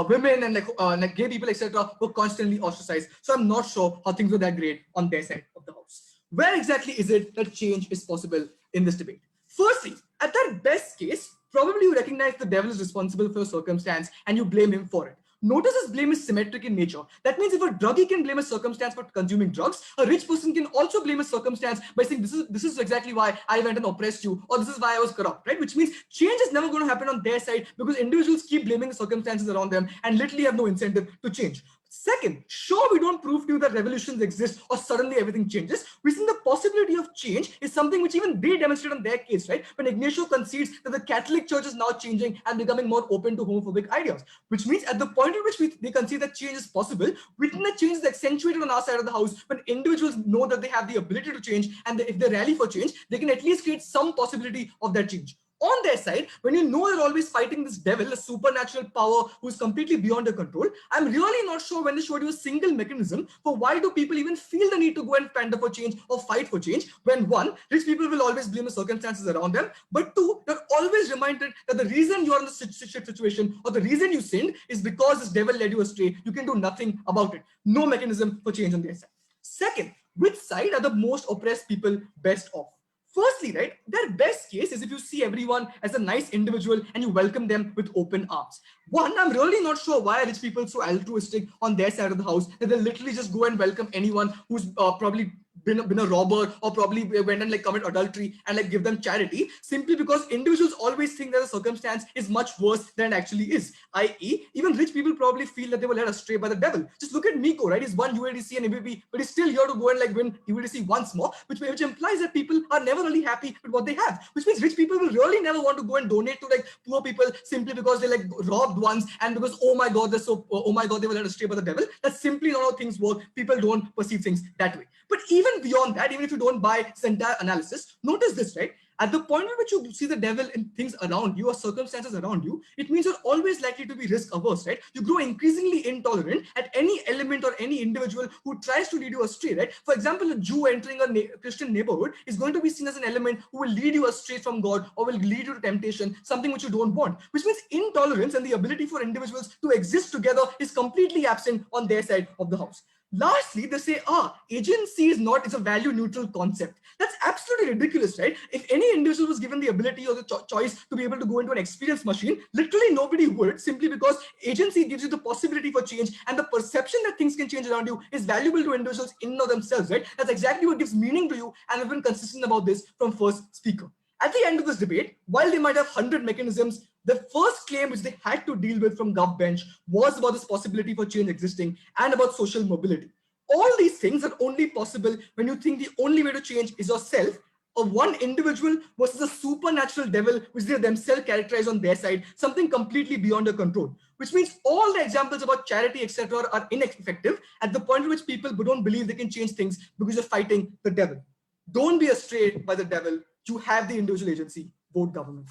women and like gay people, etc., were constantly ostracized. So I'm not sure how things were that great on their side of the house. Where exactly is it that change is possible in this debate? Firstly, at that best case, probably you recognize the devil is responsible for your circumstance and you blame him for it. Notice his blame is symmetric in nature. That means if a druggie can blame a circumstance for consuming drugs, a rich person can also blame a circumstance by saying this is exactly why I went and oppressed you, or this is why I was corrupt, right? Which means change is never going to happen on their side because individuals keep blaming the circumstances around them and literally have no incentive to change. Second, sure, we don't prove to you that revolutions exist or suddenly everything changes. We think the possibility of change is something which even they demonstrate on their case, right? When Ignacio concedes that the Catholic Church is now changing and becoming more open to homophobic ideas, which means at the point at which they concede that change is possible, we think that change is accentuated on our side of the house when individuals know that they have the ability to change, and if they rally for change, they can at least create some possibility of that change. On their side, when you know you're always fighting this devil, a supernatural power who's completely beyond your control, I'm really not sure when they showed you a single mechanism for why do people even feel the need to go and pander for change or fight for change, when one, rich people will always blame the circumstances around them, but two, you're always reminded that the reason you're in the situation or the reason you sinned is because this devil led you astray. You can do nothing about it. No mechanism for change on their side. Second, which side are the most oppressed people best off? Firstly, right, their best case is if you see everyone as a nice individual and you welcome them with open arms. One, I'm really not sure why rich people so altruistic on their side of the house that they literally just go and welcome anyone who's probably been a robber or probably went and like commit adultery and like give them charity, simply because individuals always think that the circumstance is much worse than it actually is. I.e., even rich people probably feel that they were led astray by the devil. Just look at Miko, right? He's won UADC and MVP, but he's still here to go and like win UADC once more, which implies that people are never really happy with what they have, which means rich people will really never want to go and donate to like poor people simply because they like robbed once and because oh my god they were led astray by the devil. That's simply not how things work. People don't perceive things that way. But even beyond that, even if you don't buy this entire analysis, notice this, right? At the point at which you see the devil in things around you or circumstances around you, it means you're always likely to be risk averse, right? You grow increasingly intolerant at any element or any individual who tries to lead you astray, right? For example, a Jew entering a Christian neighborhood is going to be seen as an element who will lead you astray from God or will lead you to temptation, something which you don't want, which means intolerance and the ability for individuals to exist together is completely absent on their side of the house. Lastly, they say, agency is a value neutral concept. That's absolutely ridiculous, right? If any individual was given the ability or the choice to be able to go into an experience machine, literally nobody would, simply because agency gives you the possibility for change and the perception that things can change around you is valuable to individuals in and of themselves, right? That's exactly what gives meaning to you, and we've been consistent about this from first speaker. At the end of this debate, while they might have 100 mechanisms, the first claim which they had to deal with from Gov bench was about this possibility for change existing and about social mobility. All these things are only possible when you think the only way to change is yourself, or one individual versus a supernatural devil which they themselves characterize on their side, something completely beyond your control. Which means all the examples about charity, etc. are ineffective at the point at which people don't believe they can change things because you're fighting the devil. Don't be astray by the devil. You have the individual agency. Vote government.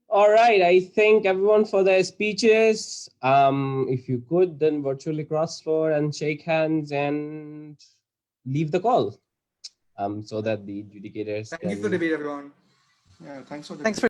All right, I thank everyone for their speeches. If you could, then virtually cross floor and shake hands and leave the call, so that the adjudicators Thank you for the debate, everyone. Yeah, thanks for the Thanks for